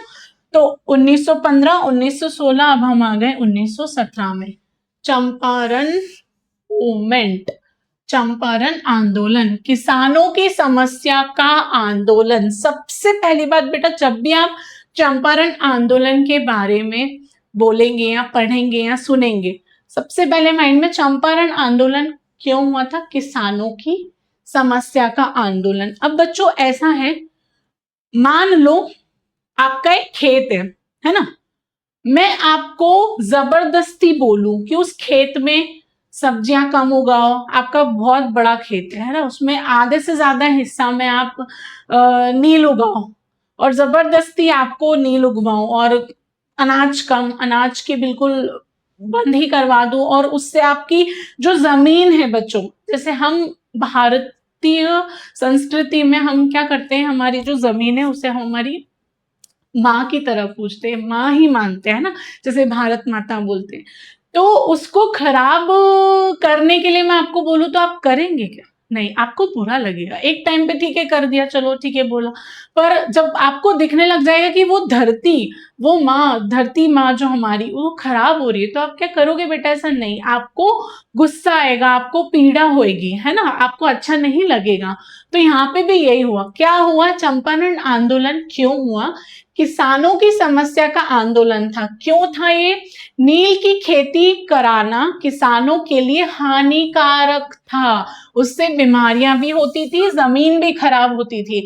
तो 1915, 1916, अब हम आ गए 1917 में। चंपारण मूवमेंट, चंपारण आंदोलन, किसानों की समस्या का आंदोलन। सबसे पहली बात बेटा, जब भी आप चंपारण आंदोलन के बारे में बोलेंगे या पढ़ेंगे या सुनेंगे, सबसे पहले माइंड में चंपारण आंदोलन क्यों हुआ था, किसानों की समस्या का आंदोलन। अब बच्चों ऐसा है, मान लो आपका एक खेत है ना, मैं आपको जबरदस्ती बोलूं कि उस खेत में सब्जियां कम उगाओ, आपका बहुत बड़ा खेत है ना, उसमें आधे से ज्यादा हिस्सा में आप नील उगाओ, और जबरदस्ती आपको नील उगवाओ और अनाज कम, अनाज की बिल्कुल बंद ही करवा दूं, और उससे आपकी जो जमीन है बच्चों, जैसे हम भारतीय संस्कृति में हम क्या करते हैं, हमारी जो जमीन है उसे हमारी माँ की तरह पूछते हैं, माँ ही मानते हैं ना, जैसे भारत माता बोलते हैं। तो उसको खराब करने के लिए मैं आपको बोलूं तो आप करेंगे क्या? नहीं, आपको बुरा लगेगा। एक टाइम पे ठीक है कर दिया, चलो ठीक है बोला, पर जब आपको दिखने लग जाएगा कि वो धरती, वो माँ, धरती माँ जो हमारी, वो खराब हो रही है, तो आप क्या करोगे बेटा? ऐसा नहीं, आपको गुस्सा आएगा, आपको पीड़ा होएगी, है ना, आपको अच्छा नहीं लगेगा। तो यहाँ पे भी यही हुआ। क्या हुआ? चंपारण आंदोलन क्यों हुआ? किसानों की समस्या का आंदोलन था। क्यों था ये? नील की खेती कराना किसानों के लिए हानिकारक था, उससे बीमारियां भी होती थी, जमीन भी खराब होती थी।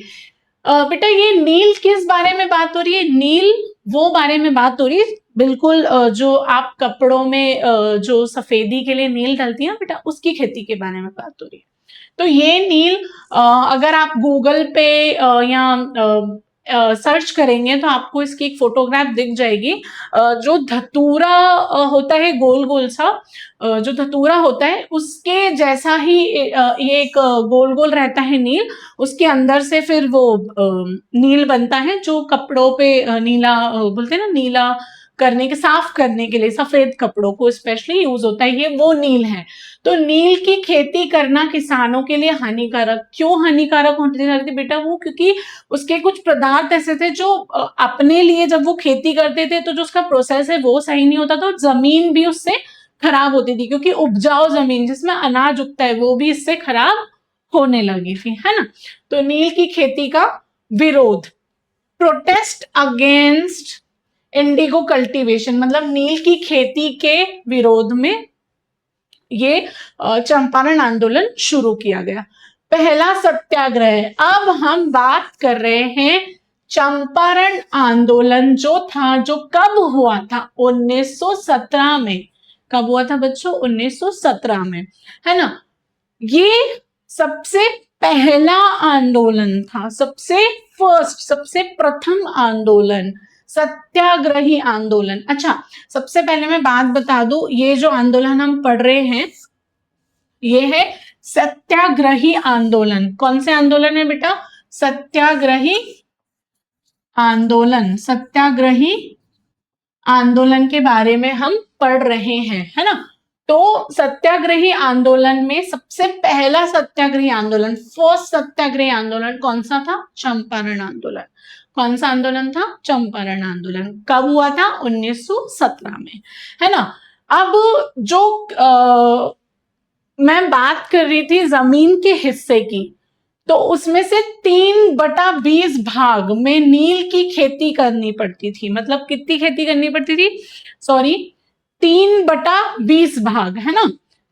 बेटा ये नील किस बारे में बात हो रही है? नील वो बारे में बात हो रही है, बिल्कुल जो आप कपड़ों में जो सफेदी के लिए नील डलती है बेटा, उसकी खेती के बारे में बात हो रही है। तो ये नील अगर आप गूगल पे या सर्च करेंगे तो आपको इसकी एक फोटोग्राफ दिख जाएगी। जो धतूरा होता है गोल गोल सा, जो धतूरा होता है उसके जैसा ही ये एक गोल गोल रहता है नील, उसके अंदर से फिर वो नील बनता है, जो कपड़ों पे नीला बोलते हैं ना, नीला करने के, साफ करने के लिए सफेद कपड़ों को स्पेशली यूज होता है, ये वो नील है। तो नील की खेती करना किसानों के लिए हानिकारक, क्यों हानिकारक होती थी बेटा? वो क्योंकि उसके कुछ पदार्थ ऐसे थे जो अपने लिए जब वो खेती करते थे तो जो उसका प्रोसेस है वो सही नहीं होता था, तो जमीन भी उससे खराब होती थी, क्योंकि उपजाऊ जमीन जिसमें अनाज उगता है वो भी इससे खराब होने लगी थी, है ना। तो नील की खेती का विरोध, प्रोटेस्ट अगेंस्ट इंडिगो कल्टीवेशन, मतलब नील की खेती के विरोध में ये चंपारण आंदोलन शुरू किया गया। पहला सत्याग्रह। अब हम बात कर रहे हैं चंपारण आंदोलन जो था, जो कब हुआ था? 1917 में। कब हुआ था बच्चों? 1917 में, है ना। ये सबसे पहला आंदोलन था, सबसे प्रथम आंदोलन, सत्याग्रही आंदोलन। अच्छा, सबसे पहले मैं बात बता दूं, ये जो आंदोलन हम पढ़ रहे हैं ये है सत्याग्रही आंदोलन। कौन से आंदोलन है बेटा? सत्याग्रही आंदोलन। सत्याग्रही आंदोलन के बारे में हम पढ़ रहे हैं, है ना। तो सत्याग्रही आंदोलन में सबसे पहला सत्याग्रही आंदोलन, फर्स्ट सत्याग्रही आंदोलन कौन सा था? चंपारण आंदोलन। कौन सा आंदोलन था? चंपारण आंदोलन। कब हुआ था? 1917 में, है ना। अब जो मैं बात कर रही थी जमीन के हिस्से की, तो उसमें से 3/20 भाग में नील की खेती करनी पड़ती थी। मतलब कितनी खेती करनी पड़ती थी? सॉरी, 3/20 भाग, है ना।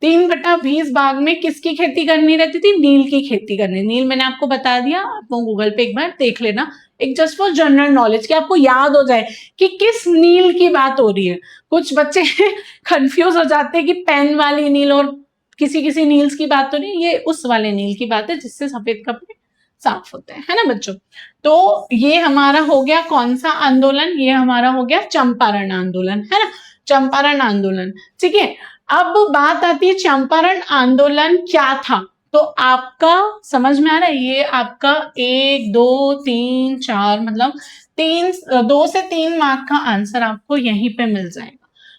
3/20 भाग में किसकी खेती करनी रहती थी? नील की खेती करनी। नील मैंने आपको बता दिया, आपको गूगल पे एक बार देख लेना, एक जस्ट फॉर जनरल नॉलेज, कि आपको याद हो जाए कि किस नील की बात हो रही है। कुछ बच्चे कंफ्यूज हो जाते हैं कि पेन वाली नील और किसी किसी नील्स की बात तो नहीं, ये उस वाले नील की बात है जिससे सफेद कपड़े साफ होते हैं, है ना बच्चों। तो ये हमारा हो गया कौन सा आंदोलन? ये हमारा हो गया चंपारण आंदोलन, है ना। चंपारण आंदोलन, ठीक है। अब बात आती है चंपारण आंदोलन क्या था। तो आपका समझ में आ रहा है, ये आपका 1 2 3 4 मतलब 2 से 3 मार्क का आंसर आपको यहीं पे मिल जाएगा।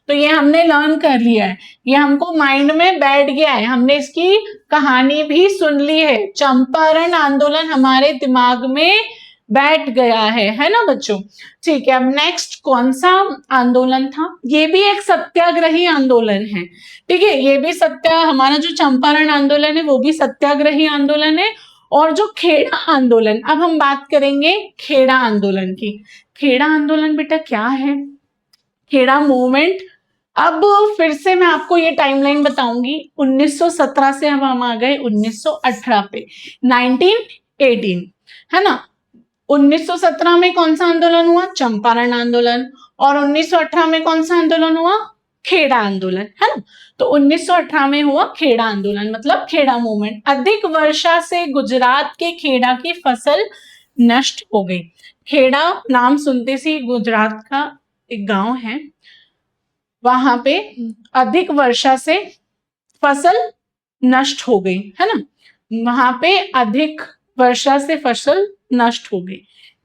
तो ये हमने लर्न कर लिया है, ये हमको माइंड में बैठ गया है, हमने इसकी कहानी भी सुन ली है। चंपारण आंदोलन हमारे दिमाग में बैठ गया है ना बच्चों। ठीक है, अब नेक्स्ट कौन सा आंदोलन था? ये भी एक सत्याग्रही आंदोलन है, ठीक है। ये भी हमारा जो चंपारण आंदोलन है वो भी सत्याग्रही आंदोलन है। और जो खेड़ा आंदोलन, अब हम बात करेंगे खेड़ा आंदोलन की। खेड़ा आंदोलन बेटा क्या है? खेड़ा मूवमेंट। अब फिर से मैं आपको ये टाइमलाइन बताऊंगी। 1917 से अब हम आ गए 1918 पे, 1918, है ना। 1917 में कौन सा आंदोलन हुआ? चंपारण आंदोलन। और 1918 में कौन सा आंदोलन हुआ? खेड़ा आंदोलन, है ना। तो 1918 में हुआ खेड़ा आंदोलन, मतलब खेड़ा मूवमेंट। अधिक वर्षा से गुजरात के खेड़ा की फसल नष्ट हो गई। खेड़ा नाम सुनते से गुजरात का एक गांव है, वहां पे अधिक वर्षा से फसल नष्ट हो गई, है ना। वहां पे अधिक वर्षा से फसल नष्ट हो गई।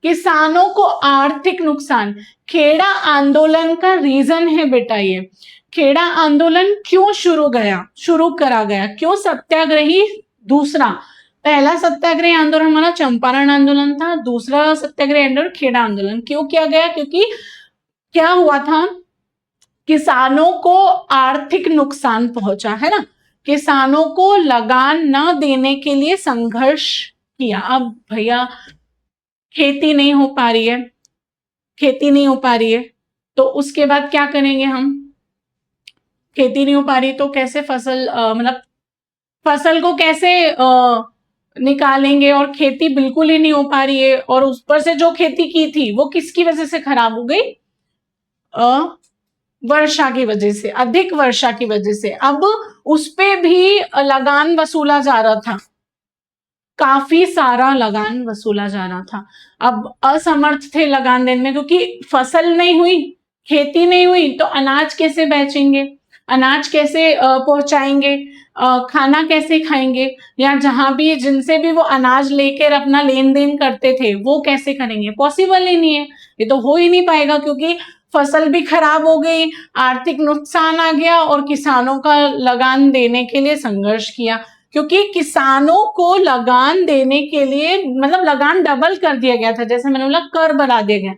किसानों को आर्थिक नुकसान। खेड़ा आंदोलन का रीजन है बेटा ये। खेड़ा आंदोलन क्यों शुरू करा गया? क्यों सत्याग्रही? दूसरा, पहला सत्याग्रही आंदोलन हमारा चंपारण आंदोलन था, दूसरा सत्याग्रही आंदोलन खेड़ा आंदोलन क्यों किया गया? क्योंकि क्या हुआ था, किसानों को आर्थिक नुकसान पहुंचा, है ना। किसानों को लगान न देने के लिए संघर्ष किया। अब भैया खेती नहीं हो पा रही है, खेती नहीं हो पा रही है, तो उसके बाद क्या करेंगे हम? खेती नहीं हो पा रही तो कैसे फसल मतलब फसल को कैसे निकालेंगे? और खेती बिल्कुल ही नहीं हो पा रही है, और उस पर से जो खेती की थी वो किसकी वजह से खराब हो गई? वर्षा की वजह से, अधिक वर्षा की वजह से। अब उस पे भी लगान वसूला जा रहा था, काफी सारा लगान वसूला जा रहा था। अब असमर्थ थे लगान देने में, क्योंकि फसल नहीं हुई, खेती नहीं हुई, तो अनाज कैसे बेचेंगे? अनाज कैसे पहुंचाएंगे? खाना कैसे खाएंगे? या जहां भी जिनसे भी वो अनाज लेकर अपना लेन देन करते थे वो कैसे करेंगे? पॉसिबल ही नहीं है, ये तो हो ही नहीं पाएगा, क्योंकि फसल भी खराब हो गई, आर्थिक नुकसान आ गया, और किसानों का लगान देने के लिए संघर्ष किया। क्योंकि किसानों को लगान देने के लिए मतलब लगान डबल कर दिया गया था, जैसे मैंने बोला कर बढ़ा दिया गया।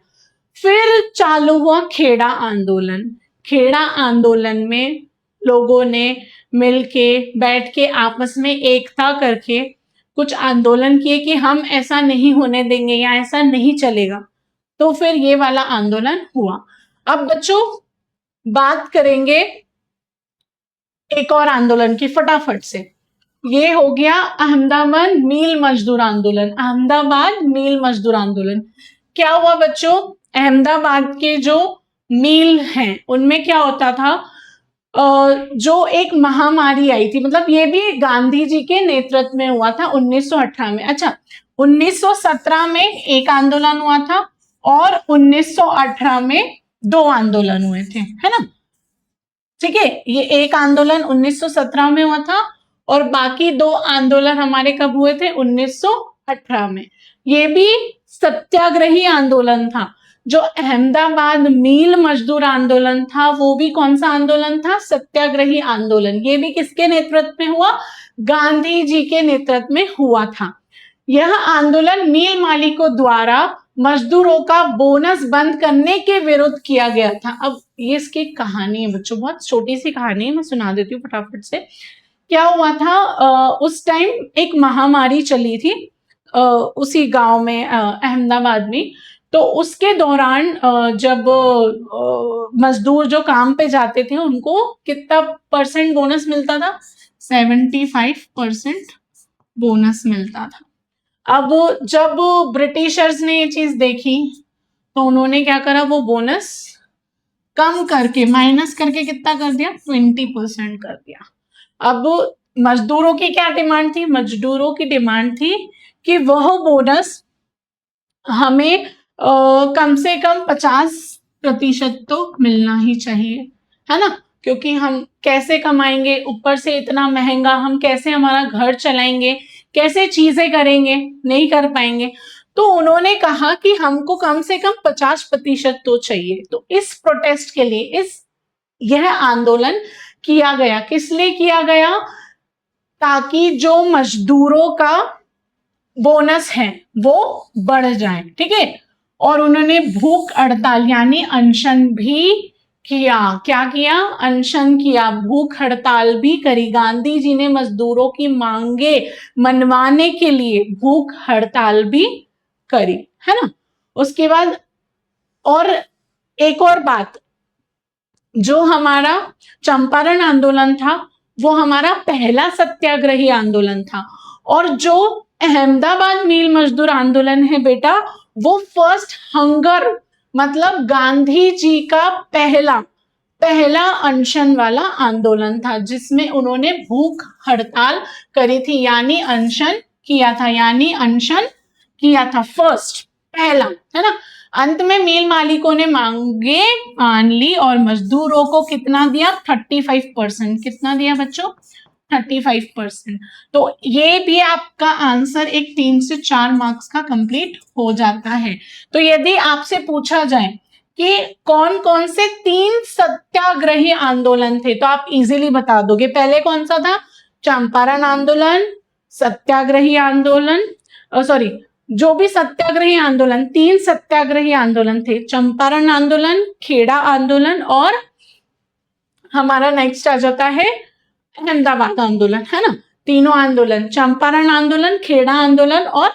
फिर चालू हुआ खेड़ा आंदोलन। खेड़ा आंदोलन में लोगों ने मिलके बैठ के आपस में एकता करके कुछ आंदोलन किए कि हम ऐसा नहीं होने देंगे या ऐसा नहीं चलेगा। तो फिर ये वाला आंदोलन हुआ। अब बच्चों बात करेंगे एक और आंदोलन की फटाफट से। ये हो गया अहमदाबाद मील मजदूर आंदोलन। अहमदाबाद मील मजदूर आंदोलन क्या हुआ बच्चों? अहमदाबाद के जो मील हैं उनमें क्या होता था, जो एक महामारी आई थी, मतलब ये भी गांधी जी के नेतृत्व में हुआ था 1918 में। अच्छा, 1917 में एक आंदोलन हुआ था और 1918 में 2 आंदोलन हुए थे, है ना? ठीक है, ये एक आंदोलन 1917 में हुआ था और बाकी 2 आंदोलन हमारे कब हुए थे? 1918 में। ये भी सत्याग्रही आंदोलन था। जो अहमदाबाद मील मजदूर आंदोलन था वो भी कौन सा आंदोलन था? सत्याग्रही आंदोलन। ये भी किसके नेतृत्व में हुआ? गांधी जी के नेतृत्व में हुआ था। यह आंदोलन मील मालिकों द्वारा मजदूरों का बोनस बंद करने के विरुद्ध किया गया था। अब ये इसकी कहानी है बच्चों, बहुत छोटी सी कहानी है, मैं सुना देती हूँ फटाफट से। क्या हुआ था, उस टाइम एक महामारी चली थी उसी गांव में, अहमदाबाद में। तो उसके दौरान जब मजदूर जो काम पे जाते थे उनको कितना % बोनस मिलता था? 75% बोनस मिलता था। अब जब ब्रिटिशर्स ने ये चीज देखी तो उन्होंने क्या करा, वो बोनस कम करके, माइनस करके कितना कर दिया? 20% कर दिया। अब मजदूरों की क्या डिमांड थी? मजदूरों की डिमांड थी कि वह बोनस हमें कम से कम 50% तो मिलना ही चाहिए, है ना? क्योंकि हम कैसे कमाएंगे, ऊपर से इतना महंगा, हम कैसे हमारा घर चलाएंगे, कैसे चीजें करेंगे, नहीं कर पाएंगे। तो उन्होंने कहा कि हमको कम से कम 50% तो चाहिए। तो इस प्रोटेस्ट के लिए यह आंदोलन किया गया। किस लिए किया गया? ताकि जो मजदूरों का बोनस है वो बढ़ जाए, ठीक है। और उन्होंने भूख हड़ताल यानी अनशन भी किया। क्या किया? अनशन किया, भूख हड़ताल भी करी। गांधी जी ने मजदूरों की मांगे मनवाने के लिए भूख हड़ताल भी करी, है ना? उसके बाद और एक और बात, जो हमारा चंपारण आंदोलन था वो हमारा पहला सत्याग्रही आंदोलन था, और जो अहमदाबाद मील मजदूर आंदोलन है बेटा, वो फर्स्ट हंगर, मतलब गांधी जी का पहला अनशन वाला आंदोलन था, जिसमें उन्होंने भूख हड़ताल करी थी, यानी अनशन किया था, फर्स्ट, पहला, है ना? अंत में मिल मालिकों ने मांगे मान ली और मजदूरों को कितना दिया? 35%। कितना दिया बच्चों? 35%। तो ये भी आपका आंसर एक 3 से 4 मार्क्स का कंप्लीट हो जाता है। तो यदि आपसे पूछा जाए कि कौन कौन से 3 सत्याग्रही आंदोलन थे तो आप इजीली बता दोगे। पहले कौन सा था? चंपारण आंदोलन, सत्याग्रही आंदोलन, सॉरी, जो भी सत्याग्रही आंदोलन, 3 सत्याग्रही आंदोलन थे, चंपारण आंदोलन, खेड़ा आंदोलन और हमारा नेक्स्ट आ जाता है अहमदाबाद आंदोलन, है ना? तीनों आंदोलन, चंपारण आंदोलन, खेड़ा आंदोलन और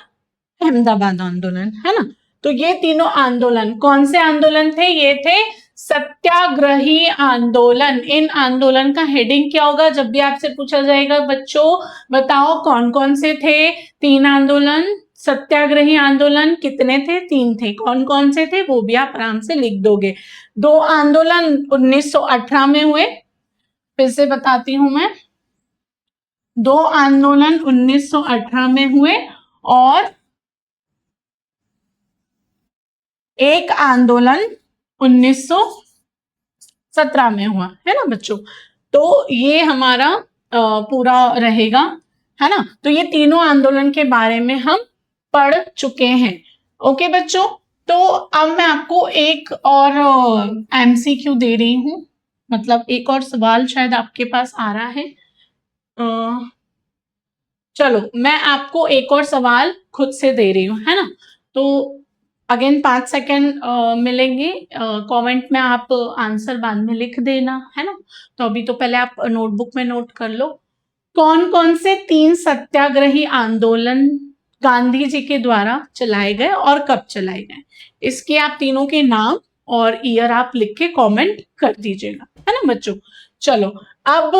अहमदाबाद आंदोलन, है ना? तो ये तीनों आंदोलन कौन से आंदोलन थे? ये थे सत्याग्रही आंदोलन। इन आंदोलन का हेडिंग क्या होगा जब भी आपसे पूछा जाएगा? बच्चों बताओ कौन कौन से थे 3 आंदोलन? सत्याग्रही आंदोलन कितने थे? 3 थे। कौन कौन से थे वो भी आप आराम से लिख दोगे। 2 आंदोलन 1918 में हुए, फिर से बताती हूं मैं, 2 आंदोलन 1918 में हुए और एक आंदोलन 1917 में हुआ, है ना बच्चों? तो ये हमारा पूरा रहेगा, है ना? तो ये तीनों आंदोलन के बारे में हम पढ़ चुके हैं। ओके बच्चों, तो अब मैं आपको एक और एमसीक्यू दे रही हूं, मतलब एक और सवाल शायद आपके पास आ रहा है। चलो मैं आपको एक और सवाल खुद से दे रही हूँ, है ना? तो अगेन 5 सेकेंड मिलेंगे, कमेंट में आप आंसर बाद में लिख देना, है ना? तो अभी तो पहले आप नोटबुक में नोट कर लो। कौन कौन से 3 सत्याग्रही आंदोलन गांधी जी के द्वारा चलाए गए और कब चलाए गए। इसके आप तीनों के नाम और ईयर आप लिख के कमेंट कर दीजिएगा, है ना बच्चों। चलो अब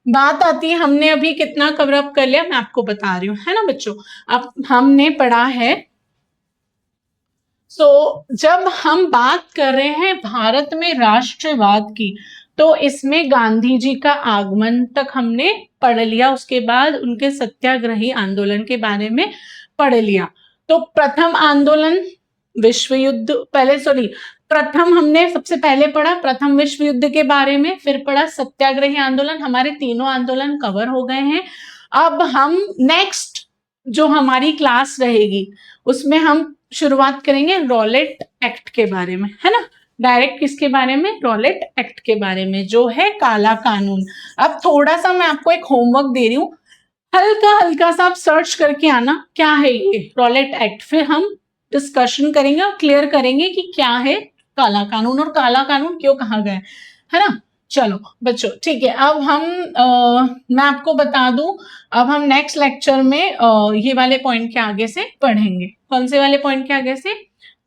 बात आती है, हमने अभी कितना कवर अप कर लिया मैं आपको बता रही हूँ, है ना बच्चों। अब हमने पढ़ा है, जब हम बात कर रहे हैं भारत में राष्ट्रवाद की, तो इसमें गांधी जी का आगमन तक हमने पढ़ लिया, उसके बाद उनके सत्याग्रही आंदोलन के बारे में पढ़ लिया। तो प्रथम आंदोलन विश्व युद्ध, पहले सॉरी प्रथम हमने सबसे पहले पढ़ा प्रथम विश्व युद्ध के बारे में, फिर पढ़ा सत्याग्रही आंदोलन। हमारे तीनों आंदोलन कवर हो गए हैं। अब हम नेक्स्ट जो हमारी क्लास रहेगी उसमें हम शुरुआत करेंगे रॉलेट एक्ट के बारे में, है ना। डायरेक्ट किसके बारे में, रॉलेट एक्ट के बारे में, जो है काला कानून। अब थोड़ा सा मैं आपको एक होमवर्क दे रही हूँ, हल्का हल्का सा आप सर्च करके आना क्या है ये रॉलेट एक्ट, फिर हम डिस्कशन करेंगे और क्लियर करेंगे कि क्या है काला कानून और काला कानून क्यों कहा गया है ना। चलो बच्चों ठीक है, अब हम मैं आपको बता दूं, अब हम नेक्स्ट लेक्चर में ये वाले पॉइंट के आगे से पढ़ेंगे। कौन से वाले पॉइंट के आगे से,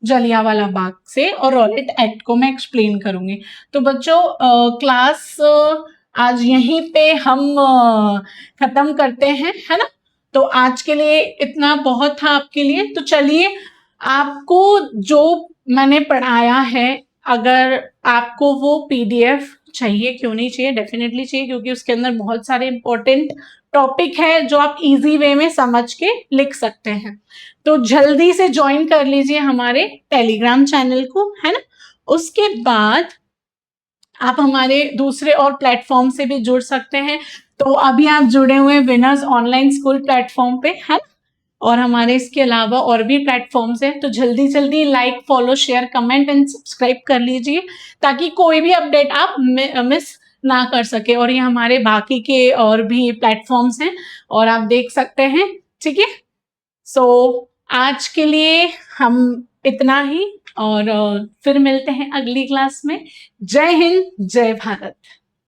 जलियांवाला बाग से, और रॉलेट एक्ट को मैं एक्सप्लेन करूंगी। तो बच्चों क्लास आज यहीं पे हम खत्म करते हैं, है ना। तो आज के लिए इतना बहुत था आपके लिए। तो चलिए, आपको जो मैंने पढ़ाया है, अगर आपको वो पीडीएफ चाहिए, क्यों नहीं चाहिए, डेफिनेटली चाहिए, क्योंकि उसके अंदर बहुत सारे इंपॉर्टेंट टॉपिक है जो आप इजी वे में समझ के लिख सकते हैं। तो जल्दी से ज्वाइन कर लीजिए हमारे टेलीग्राम चैनल को, है ना। उसके बाद आप हमारे दूसरे और प्लेटफॉर्म से भी जुड़ सकते हैं। तो अभी आप जुड़े हुए हैं विनर्स ऑनलाइन स्कूल प्लेटफॉर्म पे, है ना। और हमारे इसके अलावा और भी प्लेटफॉर्म्स हैं, तो जल्दी जल्दी like, follow, share, comment and subscribe कर लीजिए, ताकि कोई भी अपडेट आप मिस ना कर सके। और ये हमारे बाकी के और भी प्लेटफॉर्म्स हैं और आप देख सकते हैं, ठीक है। सो आज के लिए हम इतना ही, और फिर मिलते हैं अगली क्लास में। जय हिंद, जय भारत।